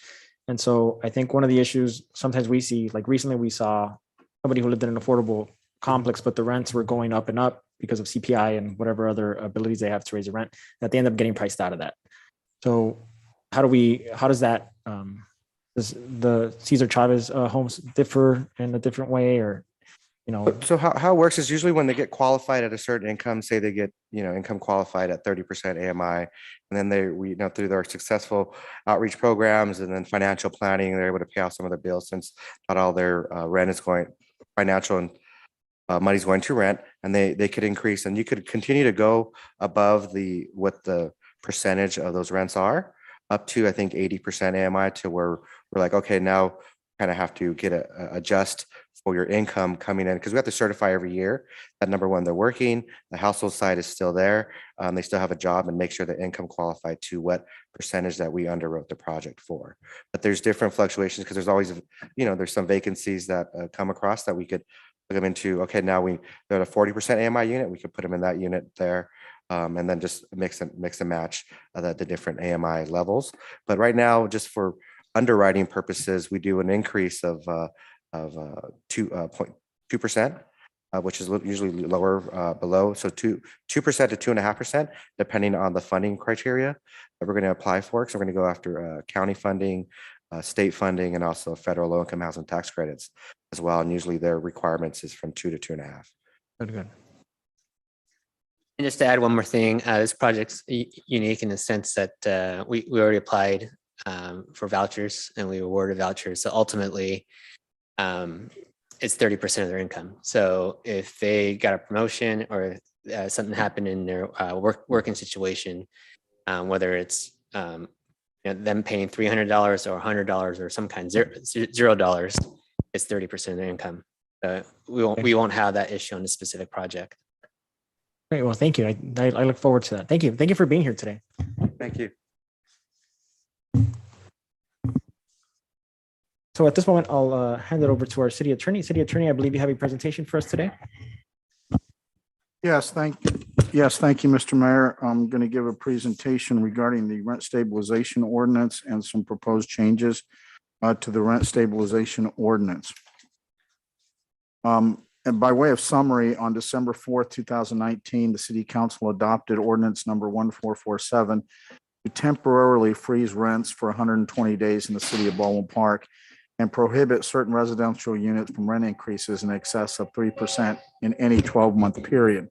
And so I think one of the issues sometimes we see, like recently we saw somebody who lived in an affordable complex, but the rents were going up and up because of CPI and whatever other abilities they have to raise the rent, that they end up getting priced out of that. So how does that, does the Cesar Chavez homes differ in a different way, or, So how it works is usually when they get qualified at a certain income, say they get, income qualified at 30% AMI, and then we through their successful outreach programs and then financial planning, they're able to pay off some of the bills since not all their rent is going financial and money's going to rent, and they could increase, and you could continue to go above what the percentage of those rents are up to, I think, 80% AMI, to where we're like, okay, now kind of have to adjust for your income coming in, because we have to certify every year that, number one, they're working, the household side is still there, they still have a job, and make sure the income qualified to what percentage that we underwrote the project for. But there's different fluctuations because there's always, there's some vacancies that come across that we could put them into. Okay, now they're at a 40% AMI unit, we could put them in that unit there, and then just mix and match the different AMI levels. But right now, just for underwriting purposes, we do an increase of 2.2%, which is usually lower below. So 2% to 2.5%, depending on the funding criteria that we're going to apply for. So we're going to go after county funding, state funding, and also federal low-income housing tax credits as well. And usually their requirements is from 2 to 2.5. Good. And just to add one more thing, this project's unique in the sense that we already applied for vouchers and we awarded vouchers. So ultimately, it's 30% of their income. So if they got a promotion or something happened in their working situation, whether it's them paying $300 or $100 or some kind $0, it's 30% of their income. We won't have that issue on a specific project. Great. Well, thank you. I look forward to that. Thank you. Thank you for being here today. Thank you. So at this moment, I'll hand it over to our city attorney. City attorney, I believe you have a presentation for us today. Yes, thank you, Mr. Mayor. I'm going to give a presentation regarding the rent stabilization ordinance and some proposed changes to the rent stabilization ordinance. And by way of summary, on December 4th, 2019, the City Council adopted ordinance number 1447 to temporarily freeze rents for 120 days in the city of Baldwin Park and prohibit certain residential units from rent increases in excess of 3% in any 12-month period.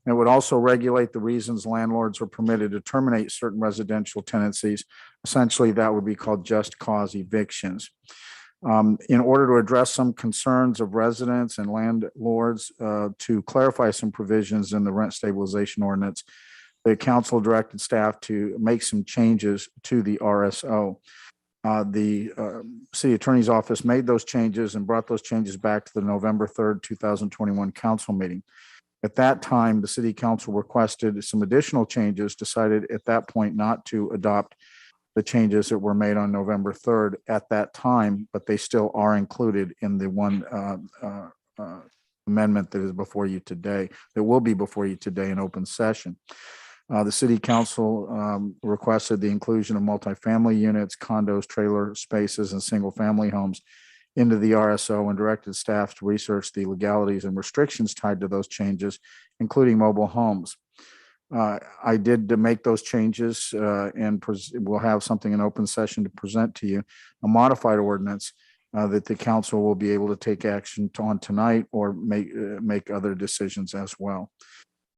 And it would also regulate the reasons landlords are permitted to terminate certain residential tenancies. Essentially, that would be called just cause evictions. In order to address some concerns of residents and landlords, to clarify some provisions in the rent stabilization ordinance, the council directed staff to make some changes to the RSO. The city attorney's office made those changes and brought those changes back to the November 3rd, 2021 council meeting. At that time, the city council requested some additional changes, decided at that point not to adopt the changes that were made on November 3rd at that time, but they still are included in the one amendment that is before you today, that will be before you today in open session. The city council requested the inclusion of multifamily units, condos, trailer spaces, and single-family homes into the RSO and directed staff to research the legalities and restrictions tied to those changes, including mobile homes. I did to make those changes and we'll have something in open session to present to you, a modified ordinance that the council will be able to take action on tonight or make other decisions as well.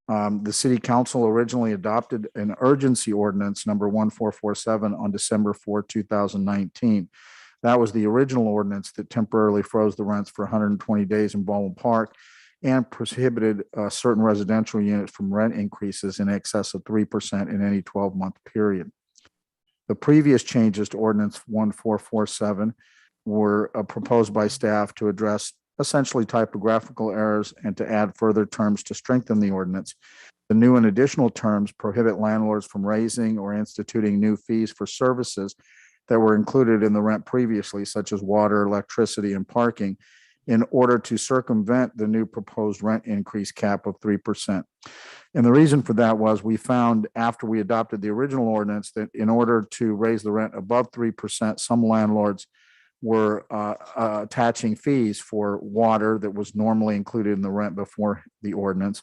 The city council originally adopted an urgency ordinance number 1447 on December 4, 2019. That was the original ordinance that temporarily froze the rents for 120 days in Baldwin Park and prohibited certain residential units from rent increases in excess of 3% in any 12-month period. The previous changes to ordinance 1447 were proposed by staff to address essentially typographical errors and to add further terms to strengthen the ordinance. The new and additional terms prohibit landlords from raising or instituting new fees for services that were included in the rent previously, such as water, electricity, and parking, in order to circumvent the new proposed rent increase cap of 3%. And the reason for that was we found after we adopted the original ordinance that in order to raise the rent above 3%, some landlords were attaching fees for water that was normally included in the rent before the ordinance,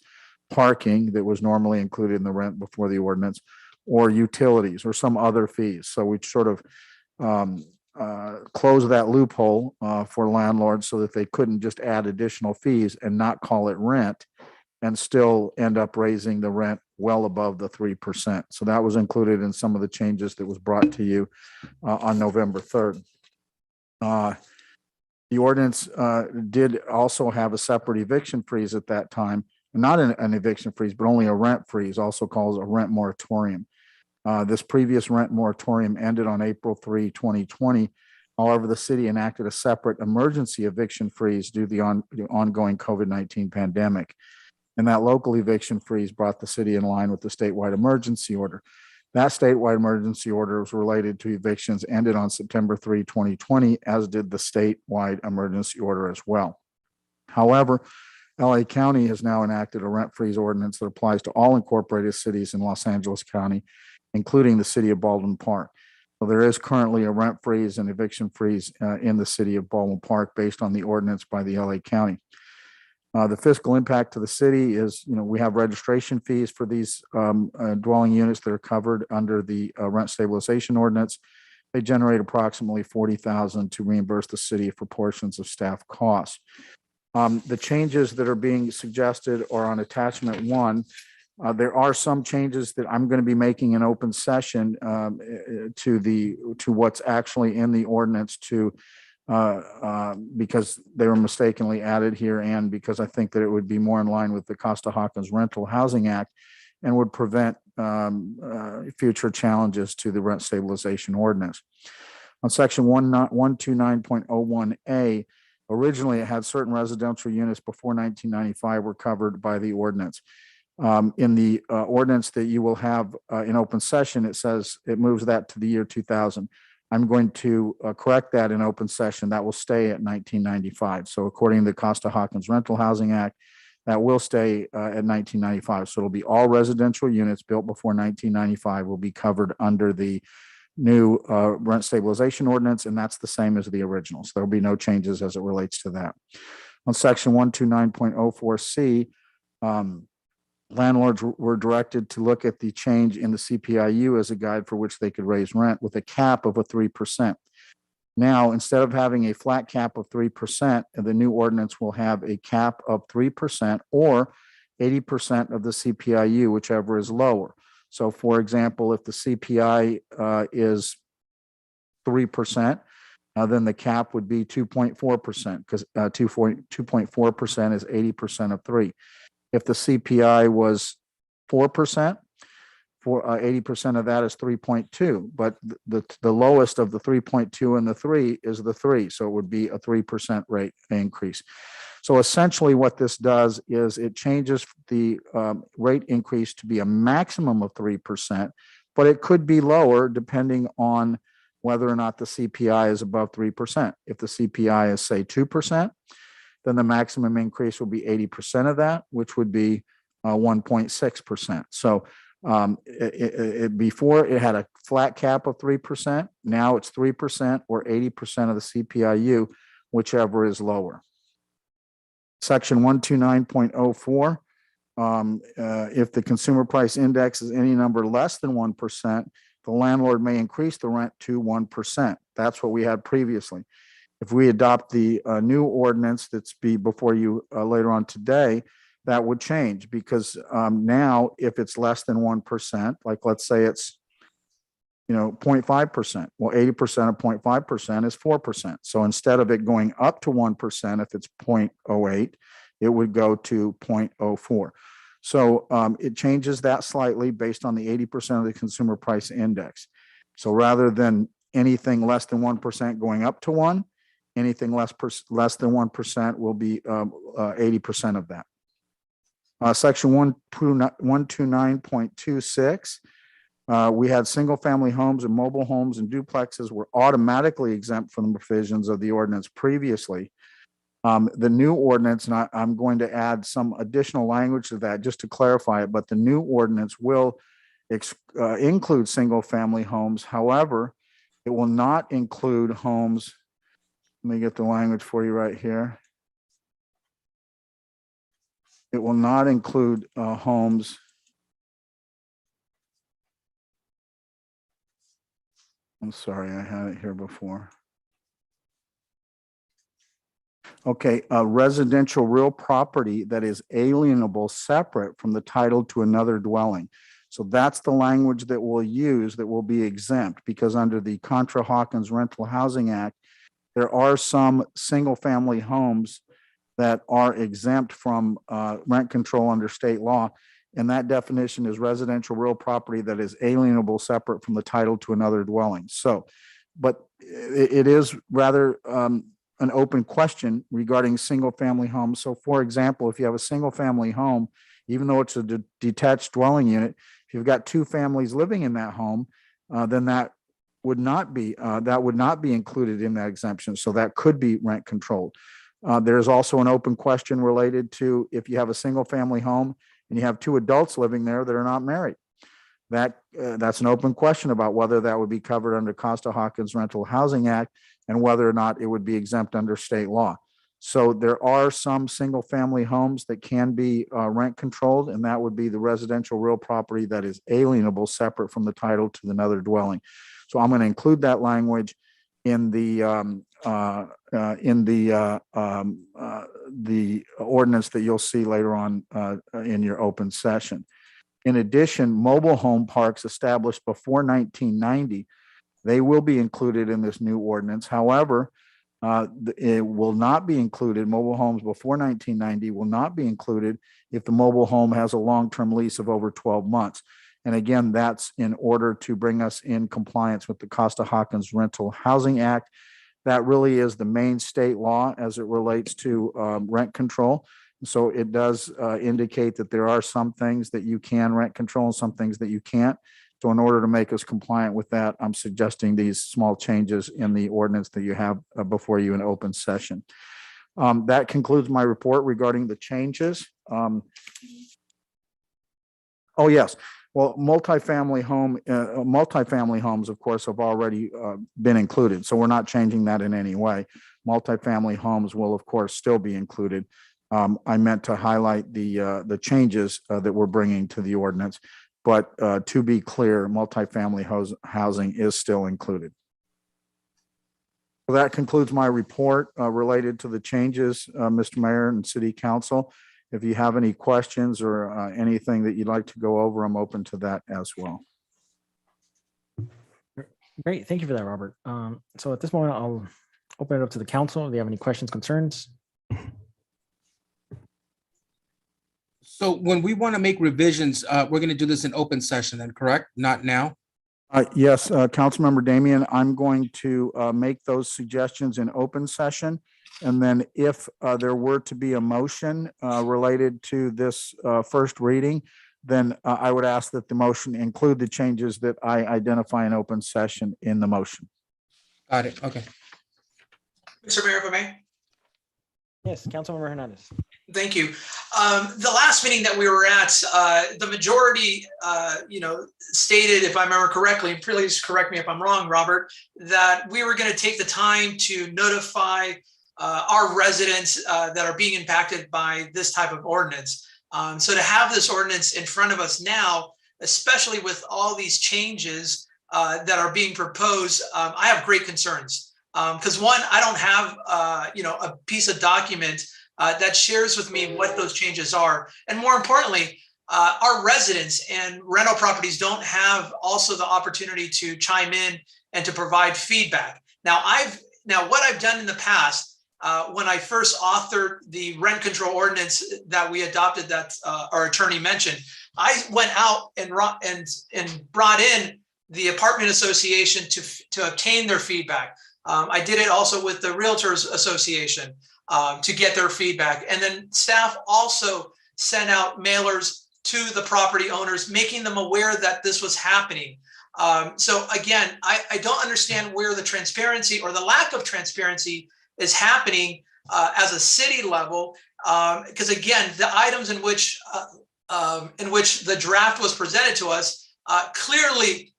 parking that was normally included in the rent before the ordinance, or utilities or some other fees. So we sort of close that loophole for landlords so that they couldn't just add additional fees and not call it rent and still end up raising the rent well above the 3%. So that was included in some of the changes that was brought to you on November 3rd. The ordinance did also have a separate eviction freeze at that time, not an eviction freeze, but only a rent freeze, also called a rent moratorium. This previous rent moratorium ended on April 3, 2020. However, the city enacted a separate emergency eviction freeze due to the ongoing COVID-19 pandemic. And that local eviction freeze brought the city in line with the statewide emergency order. That statewide emergency order was related to evictions, ended on September 3, 2020, as did the statewide emergency order as well. However, LA County has now enacted a rent freeze ordinance that applies to all incorporated cities in Los Angeles County, including the city of Baldwin Park. So there is currently a rent freeze and eviction freeze in the city of Baldwin Park based on the ordinance by the LA County. The fiscal impact to the city is, we have registration fees for these dwelling units that are covered under the rent stabilization ordinance. They generate approximately $40,000 to reimburse the city for portions of staff costs. The changes that are being suggested are on attachment 1. There are some changes that I'm going to be making in open session to what's actually in the ordinance because they were mistakenly added here and because I think that it would be more in line with the Costa-Hawkins Rental Housing Act and would prevent future challenges to the rent stabilization ordinance. On section 129.01A, originally it had certain residential units before 1995 were covered by the ordinance. In the ordinance that you will have in open session, it says it moves that to the year 2000. I'm going to correct that in open session. That will stay at 1995. So according to the Costa-Hawkins Rental Housing Act, that will stay at 1995. So it'll be all residential units built before 1995 will be covered under the new rent stabilization ordinance, and that's the same as the original. So there'll be no changes as it relates to that. On section 129.04C, landlords were directed to look at the change in the CPIU as a guide for which they could raise rent with a cap of 3%. Now, instead of having a flat cap of 3%, the new ordinance will have a cap of 3% or 80% of the CPIU, whichever is lower. So for example, if the CPI is 3%, then the cap would be 2.4% because 2.4% is 80% of 3. If the CPI was 4%, for 80% of that is 3.2, but the lowest of the 3.2 and the 3 is the 3, so it would be a 3% rate increase. So essentially what this does is it changes the rate increase to be a maximum of 3%, but it could be lower depending on whether or not the CPI is above 3%. If the CPI is, say, 2%, then the maximum increase will be 80% of that, which would be 1.6%. So before it had a flat cap of 3%. Now it's 3% or 80% of the CPIU, whichever is lower. Section 129.04, if the consumer price index is any number less than 1%, the landlord may increase the rent to 1%. That's what we had previously. If we adopt the new ordinance that's before you later on today, that would change because now if it's less than 1%, like let's say it's 0.5%, well, 80% of 0.5% is 4%. So instead of it going up to 1%, if it's 0.08, it would go to 0.04. So it changes that slightly based on the 80% of the consumer price index. So rather than anything less than 1% going up to 1, anything less than 1% will be 80% of that. Section 129.26, we had single family homes and mobile homes and duplexes were automatically exempt from the provisions of the ordinance previously. The new ordinance, and I'm going to add some additional language to that just to clarify it, but the new ordinance will include single family homes. However, it will not include homes. Let me get the language for you right here. It will not include homes. I'm sorry, I had it here before. Okay, a residential real property that is alienable separate from the title to another dwelling. So that's the language that we'll use that will be exempt because under the Contra-Hawkins Rental Housing Act, there are some single family homes that are exempt from rent control under state law. And that definition is residential real property that is alienable separate from the title to another dwelling. So, but it is rather an open question regarding single family homes. So for example, if you have a single family home, even though it's a detached dwelling unit, if you've got two families living in that home, then that would not be included in that exemption. So that could be rent controlled. There's also an open question related to if you have a single family home and you have two adults living there that are not married. That's an open question about whether that would be covered under Costa-Hawkins Rental Housing Act and whether or not it would be exempt under state law. So there are some single family homes that can be rent controlled, and that would be the residential real property that is alienable separate from the title to another dwelling. So I'm going to include that language in the ordinance that you'll see later on in your open session. In addition, mobile home parks established before 1990, they will be included in this new ordinance. However, it will not be included. Mobile homes before 1990 will not be included if the mobile home has a long-term lease of over 12 months. And again, that's in order to bring us in compliance with the Costa-Hawkins Rental Housing Act. That really is the main state law as it relates to rent control. So it does indicate that there are some things that you can rent control and some things that you can't. So in order to make us compliant with that, I'm suggesting these small changes in the ordinance that you have before you in open session. That concludes my report regarding the changes. Oh, yes. Well, multifamily homes, of course, have already been included. So we're not changing that in any way. Multifamily homes will, of course, still be included. I meant to highlight the changes that we're bringing to the ordinance. But to be clear, multifamily housing is still included. So that concludes my report related to the changes, Mr. Mayor and City Council. If you have any questions or anything that you'd like to go over, I'm open to that as well. Great. Thank you for that, Robert. So at this moment, I'll open it up to the council. If they have any questions, concerns. So when we want to make revisions, we're going to do this in open session then, correct? Not now? Yes, Councilmember Damian, I'm going to make those suggestions in open session. And then if there were to be a motion related to this first reading, then I would ask that the motion include the changes that I identify in open session in the motion. Got it. Okay. Mr. Mayor, if I may. Yes, Councilmember Hernandez. Thank you. The last meeting that we were at, the majority, stated, if I remember correctly, please correct me if I'm wrong, Robert, that we were going to take the time to notify our residents that are being impacted by this type of ordinance. So to have this ordinance in front of us now, especially with all these changes that are being proposed, I have great concerns. Because one, I don't have, a piece of document that shares with me what those changes are. And more importantly, our residents and rental properties don't have also the opportunity to chime in and to provide feedback. Now what I've done in the past, when I first authored the rent control ordinance that we adopted that our attorney mentioned, I went out and brought in the apartment association to obtain their feedback. I did it also with the Realtors Association to get their feedback. And then staff also sent out mailers to the property owners, making them aware that this was happening. So again, I don't understand where the transparency or the lack of transparency is happening as a city level. Because again, the items in which the draft was presented to us clearly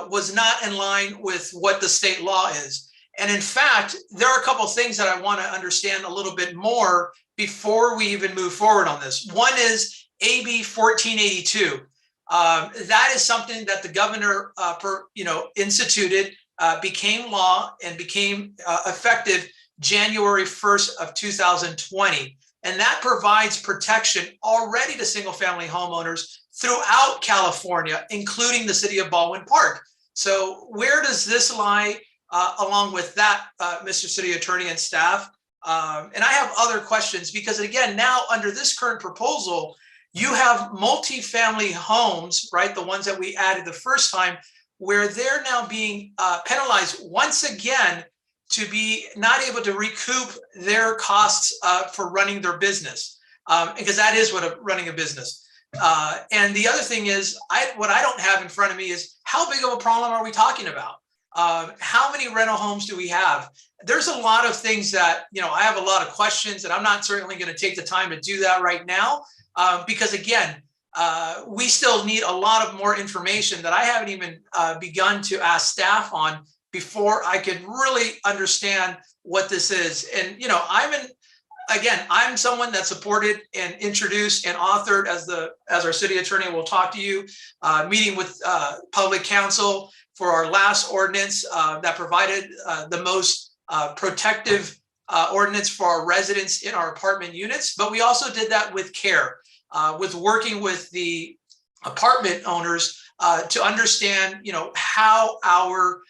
was not in line with what the state law is. And in fact, there are a couple of things that I want to understand a little bit more before we even move forward on this. One is AB 1482. That is something that the governor, instituted, became law and became effective January 1st of 2020. And that provides protection already to single family homeowners throughout California, including the city of Baldwin Park. So where does this lie along with that, Mr. City Attorney and staff? And I have other questions because again, now under this current proposal, you have multifamily homes, right? The ones that we added the first time, where they're now being penalized once again to be not able to recoup their costs for running their business, because that is what running a business. And the other thing is, what I don't have in front of me is how big of a problem are we talking about? How many rental homes do we have? There's a lot of things that, I have a lot of questions, and I'm not certainly going to take the time to do that right now, because again, we still need a lot of more information that I haven't even begun to ask staff on before I could really understand what this is. And, I'm someone that supported and introduced and authored, as our city attorney will talk to you, meeting with public counsel for our last ordinance that provided the most protective ordinance for our residents in our apartment units. But we also did that with care, with working with the apartment owners to understand, how our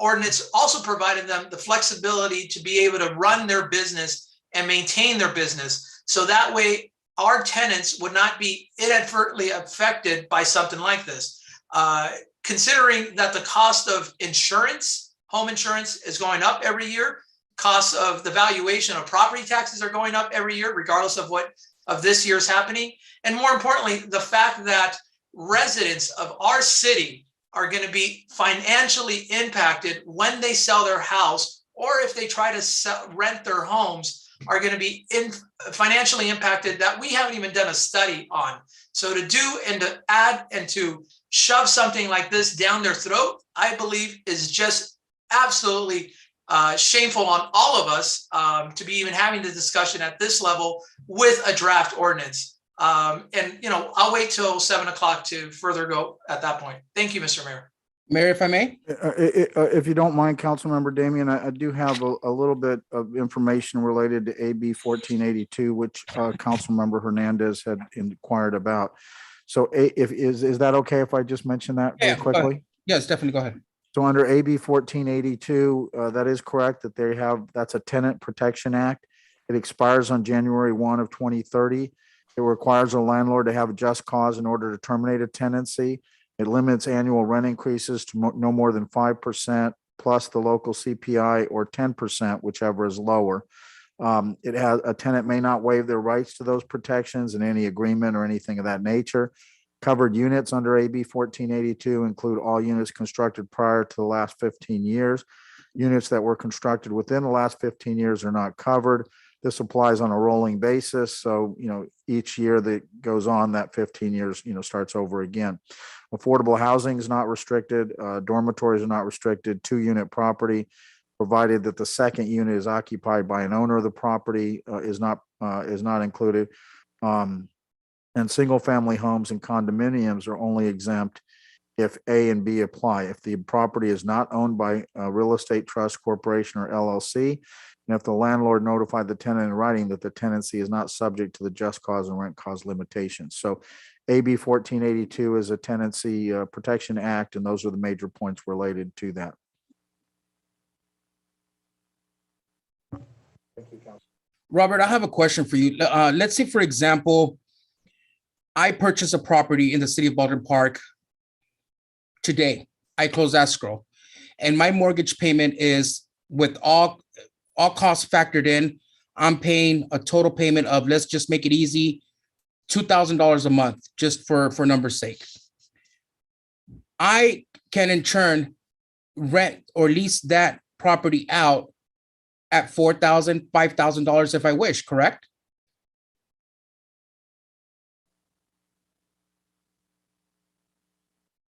ordinance also provided them the flexibility to be able to run their business and maintain their business. So that way our tenants would not be inadvertently affected by something like this. Considering that the cost of insurance, home insurance, is going up every year, costs of the valuation of property taxes are going up every year, regardless of what of this year's happening. And more importantly, the fact that residents of our city are going to be financially impacted when they sell their house, or if they try to rent their homes, are going to be financially impacted that we haven't even done a study on. So to do and to add and to shove something like this down their throat, I believe is just absolutely shameful on all of us to be even having the discussion at this level with a draft ordinance. And, you know, I'll wait till 7 o'clock to further go at that point. Thank you, Mr. Mayor. Mayor, if I may? If you don't mind, Councilmember Damian, I do have a little bit of information related to AB 1482, which Councilmember Hernandez had inquired about. So is that okay if I just mention that Yeah, real go ahead. quickly? Yes, definitely. Go ahead. So under AB 1482, that is correct that that's a Tenant Protection Act. It expires on January 1 of 2030. It requires a landlord to have a just cause in order to terminate a tenancy. It limits annual rent increases to no more than 5% plus the local CPI or 10%, whichever is lower. It has a tenant may not waive their rights to those protections in any agreement or anything of that nature. Covered units under AB 1482 include all units constructed prior to the last 15 years. Units that were constructed within the last 15 years are not covered. This applies on a rolling basis. So, you know, each year that goes on, that 15 years, you know, starts over again. Affordable housing is not restricted. Dormitories are not restricted. 2-unit property, provided that the second unit is occupied by an owner of the property, is not included. And single-family homes and condominiums are only exempt if A and B apply. If the property is not owned by a real estate trust corporation or LLC, and if the landlord notified the tenant in writing that the tenancy is not subject to the just cause and rent cause limitations. So AB 1482 is a Tenancy Protection Act, and those are the major points related to that. Robert, I have a question for you. Let's say, for example, I purchase a property in the city of Baldwin Park today. I close escrow, and my mortgage payment is, with all costs factored in, I'm paying a total payment of, let's just make it easy, $2,000 a month, just for number's sake. I can in turn rent or lease that property out at $4,000, $5,000 if I wish, correct?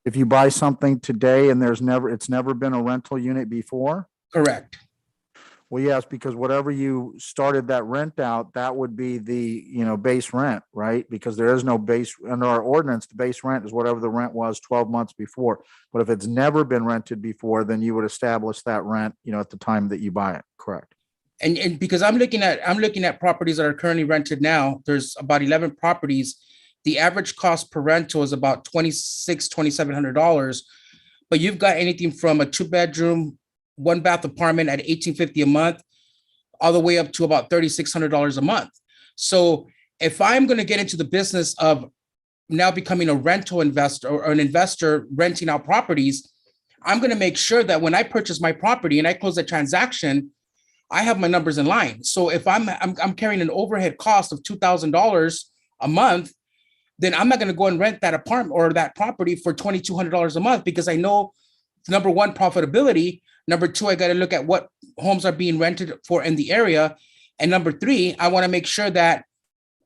If you buy something today and it's never been a rental unit before? Correct. Well, yes, because whatever you started that rent out, that would be the, you know, base rent, right? Because there is no base under our ordinance. The base rent is whatever the rent was 12 months before. But if it's never been rented before, then you would establish that rent, you know, at the time that you buy it. Correct. And because I'm looking at properties that are currently rented now, there's about 11 properties. The average cost per rental is about $2,700. But you've got anything from a 2-bedroom, 1-bath apartment at $1,850 a month, all the way up to about $3,600 a month. So if I'm going to get into the business of now becoming a rental investor or an investor renting out properties, I'm going to make sure that when I purchase my property and I close the transaction, I have my numbers in line. So if I'm carrying an overhead cost of $2,000 a month, then I'm not going to go and rent that apartment or that property for $2,200 a month, because I know, number one, profitability. Number two, I got to look at what homes are being rented for in the area. And number three, I want to make sure that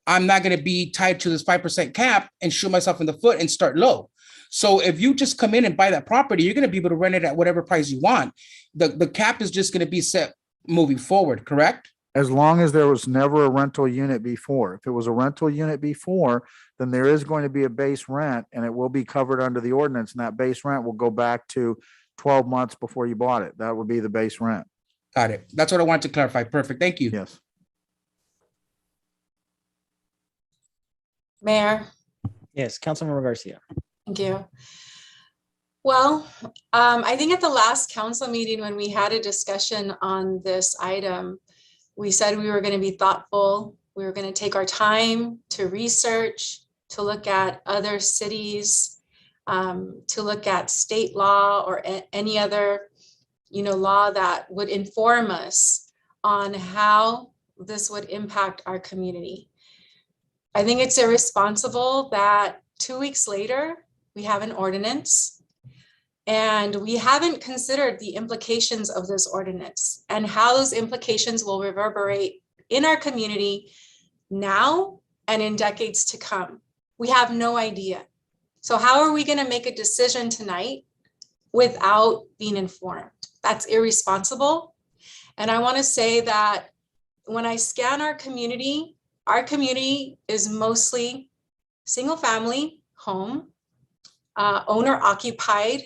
I'm not going to be tied to this 5% cap and shoot myself in the foot and start low. So if you just come in and buy that property, you're going to be able to rent it at whatever price you want. The cap is just going to be set moving forward, correct? As long as there was never a rental unit before. If it was a rental unit before, then there is going to be a base rent, and it will be covered under the ordinance. And that base rent will go back to 12 months before you bought it. That would be the base rent. Got it. That's what I wanted to clarify. Perfect. Thank you. Yes. Mayor, Yes, Councilmember Garcia. thank you. Well, I think at the last council meeting, when we had a discussion on this item, we said we were going to be thoughtful. We were going to take our time to research, to look at other cities, to look at state law or any other, law that would inform us on how this would impact our community. I think it's irresponsible that 2 weeks later, we have an ordinance and we haven't considered the implications of this ordinance and how those implications will reverberate in our community now and in decades to come. We have no idea. So how are we going to make a decision tonight without being informed? That's irresponsible. And I want to say that when I scan our community is mostly single family home, owner occupied,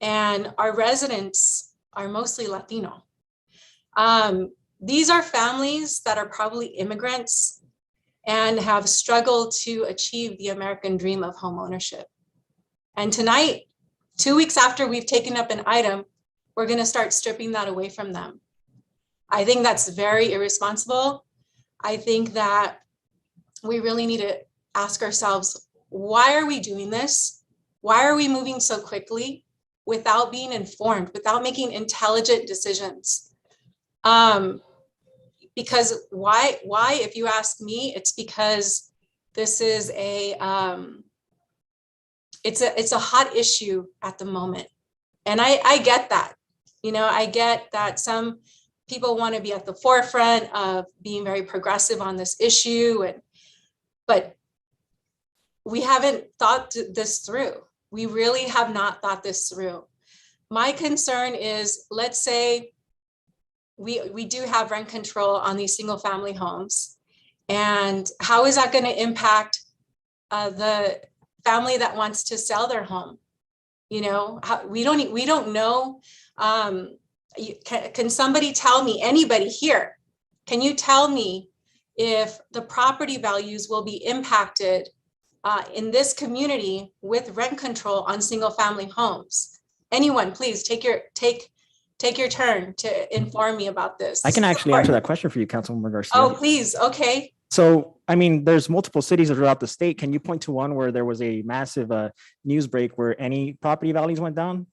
and our residents are mostly Latino. These are families that are probably immigrants and have struggled to achieve the American dream of home ownership. And tonight, 2 weeks after we've taken up an item, we're going to start stripping that away from them. I think that's very irresponsible. I think that we really need to ask ourselves, why are we doing this? Why are we moving so quickly without being informed, without making intelligent decisions? Because why, if you ask me, it's because this is it's a hot issue at the moment. And I get that, I get that some people want to be at the forefront of being very progressive on this issue, but we haven't thought this through. We really have not thought this through. My concern is, let's say we do have rent control on these single family homes, and how is that going to impact the family that wants to sell their home? We don't know. Can somebody tell me, anybody here, can you tell me if the property values will be impacted in this community with rent control on single family homes? Anyone, please take your turn to inform me about this. I can actually answer that question for you, Councilwoman Garcia. Oh, please. Okay. So, there's multiple cities throughout the state. Can you point to one where there was a massive news break where any property values went down?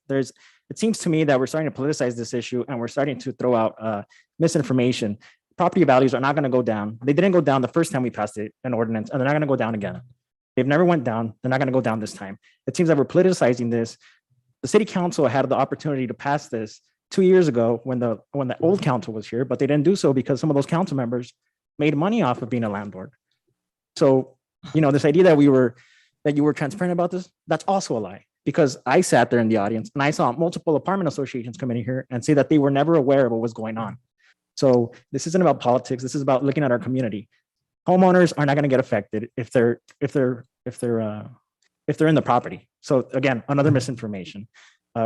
It seems to me that we're starting to politicize this issue and we're starting to throw out misinformation. Property values are not going to go down. They didn't go down the first time we passed an ordinance, and they're not going to go down again. They've never went down. They're not going to go down this time. It seems that we're politicizing this. The city council had the opportunity to pass this 2 years ago when the old council was here, but they didn't do so because some of those council members made money off of being a landlord. So, this idea that you were transparent about this, that's also a lie, because I sat there in the audience and I saw multiple apartment associations come in here and say that they were never aware of what was going on. So this isn't about politics. This is about looking at our community. Homeowners are not going to get affected if they're in the property. So again, another misinformation.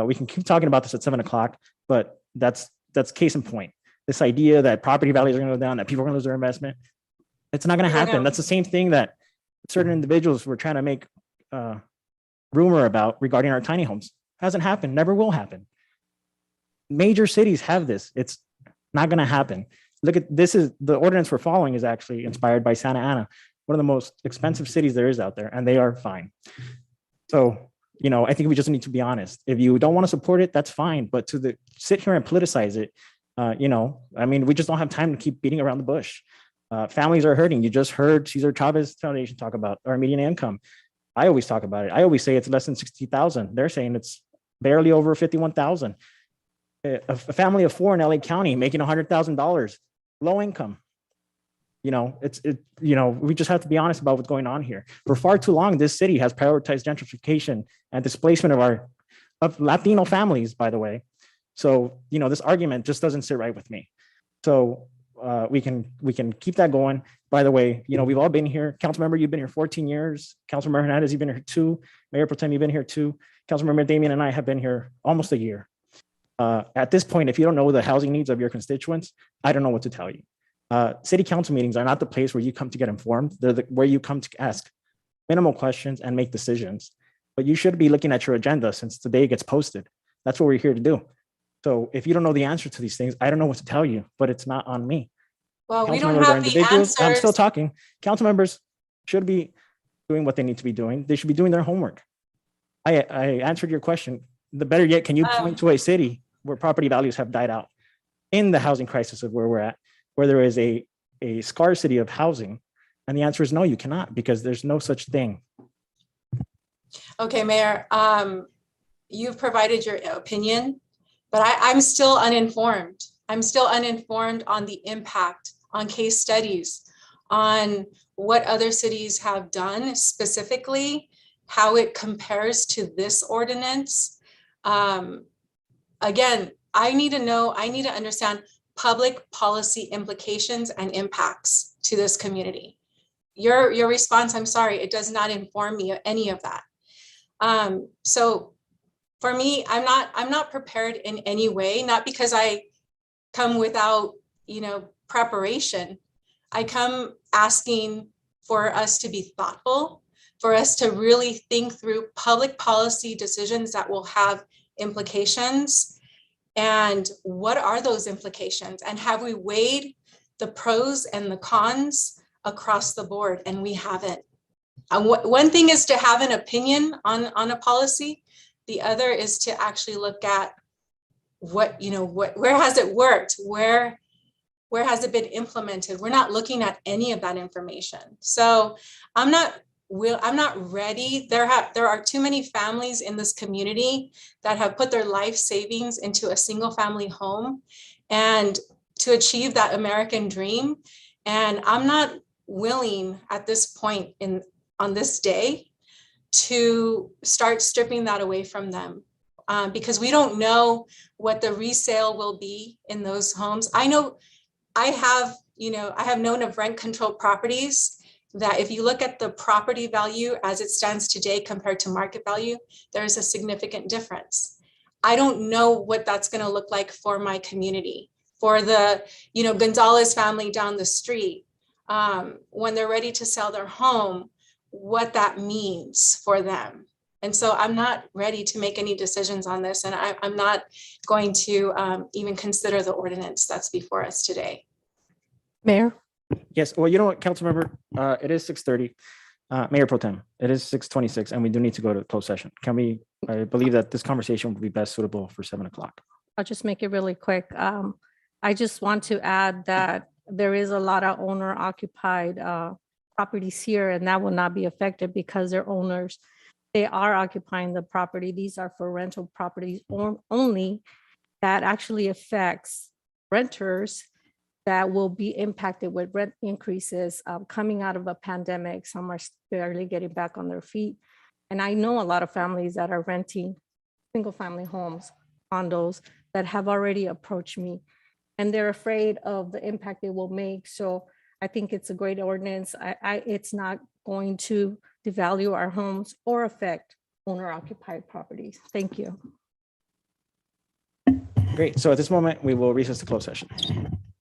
We can keep talking about this at 7:00, but that's case in point. This idea that property values are going to go down, that people are going to lose their investment, it's not going to happen. That's the same thing that certain individuals were trying to make rumor about regarding our tiny homes. Hasn't happened, never will happen. Major cities have this. It's not going to happen. Look at this, is the ordinance we're following is actually inspired by Santa Ana, one of the most expensive cities there is out there, and they are fine. So, I think we just need to be honest. If you don't want to support it, that's fine. But to sit here and politicize it, we just don't have time to keep beating around the bush. Families are hurting. You just heard Cesar Chavez Foundation talk about our median income. I always talk about it. I always say it's less than 60,000. They're saying it's barely over 51,000. A family of four in LA County making $100,000, low income. We just have to be honest about what's going on here. For far too long, this city has prioritized gentrification and displacement of Latino families, by the way. So, this argument just doesn't sit right with me. So we can keep that going. By the way, we've all been here. Councilmember, you've been here 14 years. Councilmember Hernandez, you've been here 2. Mayor Pro Tem, you've been here 2. Councilmember Damian and I have been here almost a year. At this point, if you don't know the housing needs of your constituents, I don't know what to tell you. City council meetings are not the place where you come to get informed. They're where you come to ask minimal questions and make decisions. But you should be looking at your agenda since the day it gets posted. That's what we're here to do. So if you don't know the answer to these things, I don't know what to tell you, but it's not on me. Well, we Council don't members are have the individuals. I'm still answers. talking. Council members should be doing what they need to be doing. They should be doing their homework. I answered your question. The better yet, can you point to a city where property values have died out? in the housing crisis of where we're at, where there is a scarcity of housing? And the answer is no, you cannot, because there's no such thing. Okay, Mayor, you've provided your opinion, but I'm still uninformed. I'm still uninformed on the impact, on case studies, on what other cities have done specifically, how it compares to this ordinance. Again, I need to know, I need to understand public policy implications and impacts to this community. Your response, I'm sorry, it does not inform me of any of that. So for me, I'm not prepared in any way, not because I come without, preparation. I come asking for us to be thoughtful, for us to really think through public policy decisions that will have implications. And what are those implications? And have we weighed the pros and the cons across the board? And we haven't. One thing is to have an opinion on a policy. The other is to actually look at where has it worked? Where has it been implemented? We're not looking at any of that information. So I'm not ready. There are too many families in this community that have put their life savings into a single family home and to achieve that American dream. And I'm not willing at this point on this day to start stripping that away from them, because we don't know what the resale will be in those homes. I know I have known of rent controlled properties that if you look at the property value as it stands today compared to market value, there's a significant difference. I don't know what that's going to look like for my community, for the Gonzalez family down the street, when they're ready to sell their home, what that means for them. And so I'm not ready to make any decisions on this, and I'm not going to even consider the ordinance that's before us today. Mayor? Yes, well, you know what, Councilmember, it is 6:30. Mayor Pro Tem, it is 6:26, and we do need to go to closed session. I believe that this conversation would be best suitable for 7 o'clock. I'll just make it really quick. I just want to add that there is a lot of owner occupied properties here, and that will not be affected because their owners, they are occupying the property. These are for rental properties only. That actually affects renters that will be impacted with rent increases coming out of a pandemic. Some are barely getting back on their feet. And I know a lot of families that are renting single family homes, condos, that have already approached me, and they're afraid of the impact it will make. So I think it's a great ordinance. It's not going to devalue our homes or affect owner occupied properties. Thank you. Great, so at this moment, we will recess to closed session.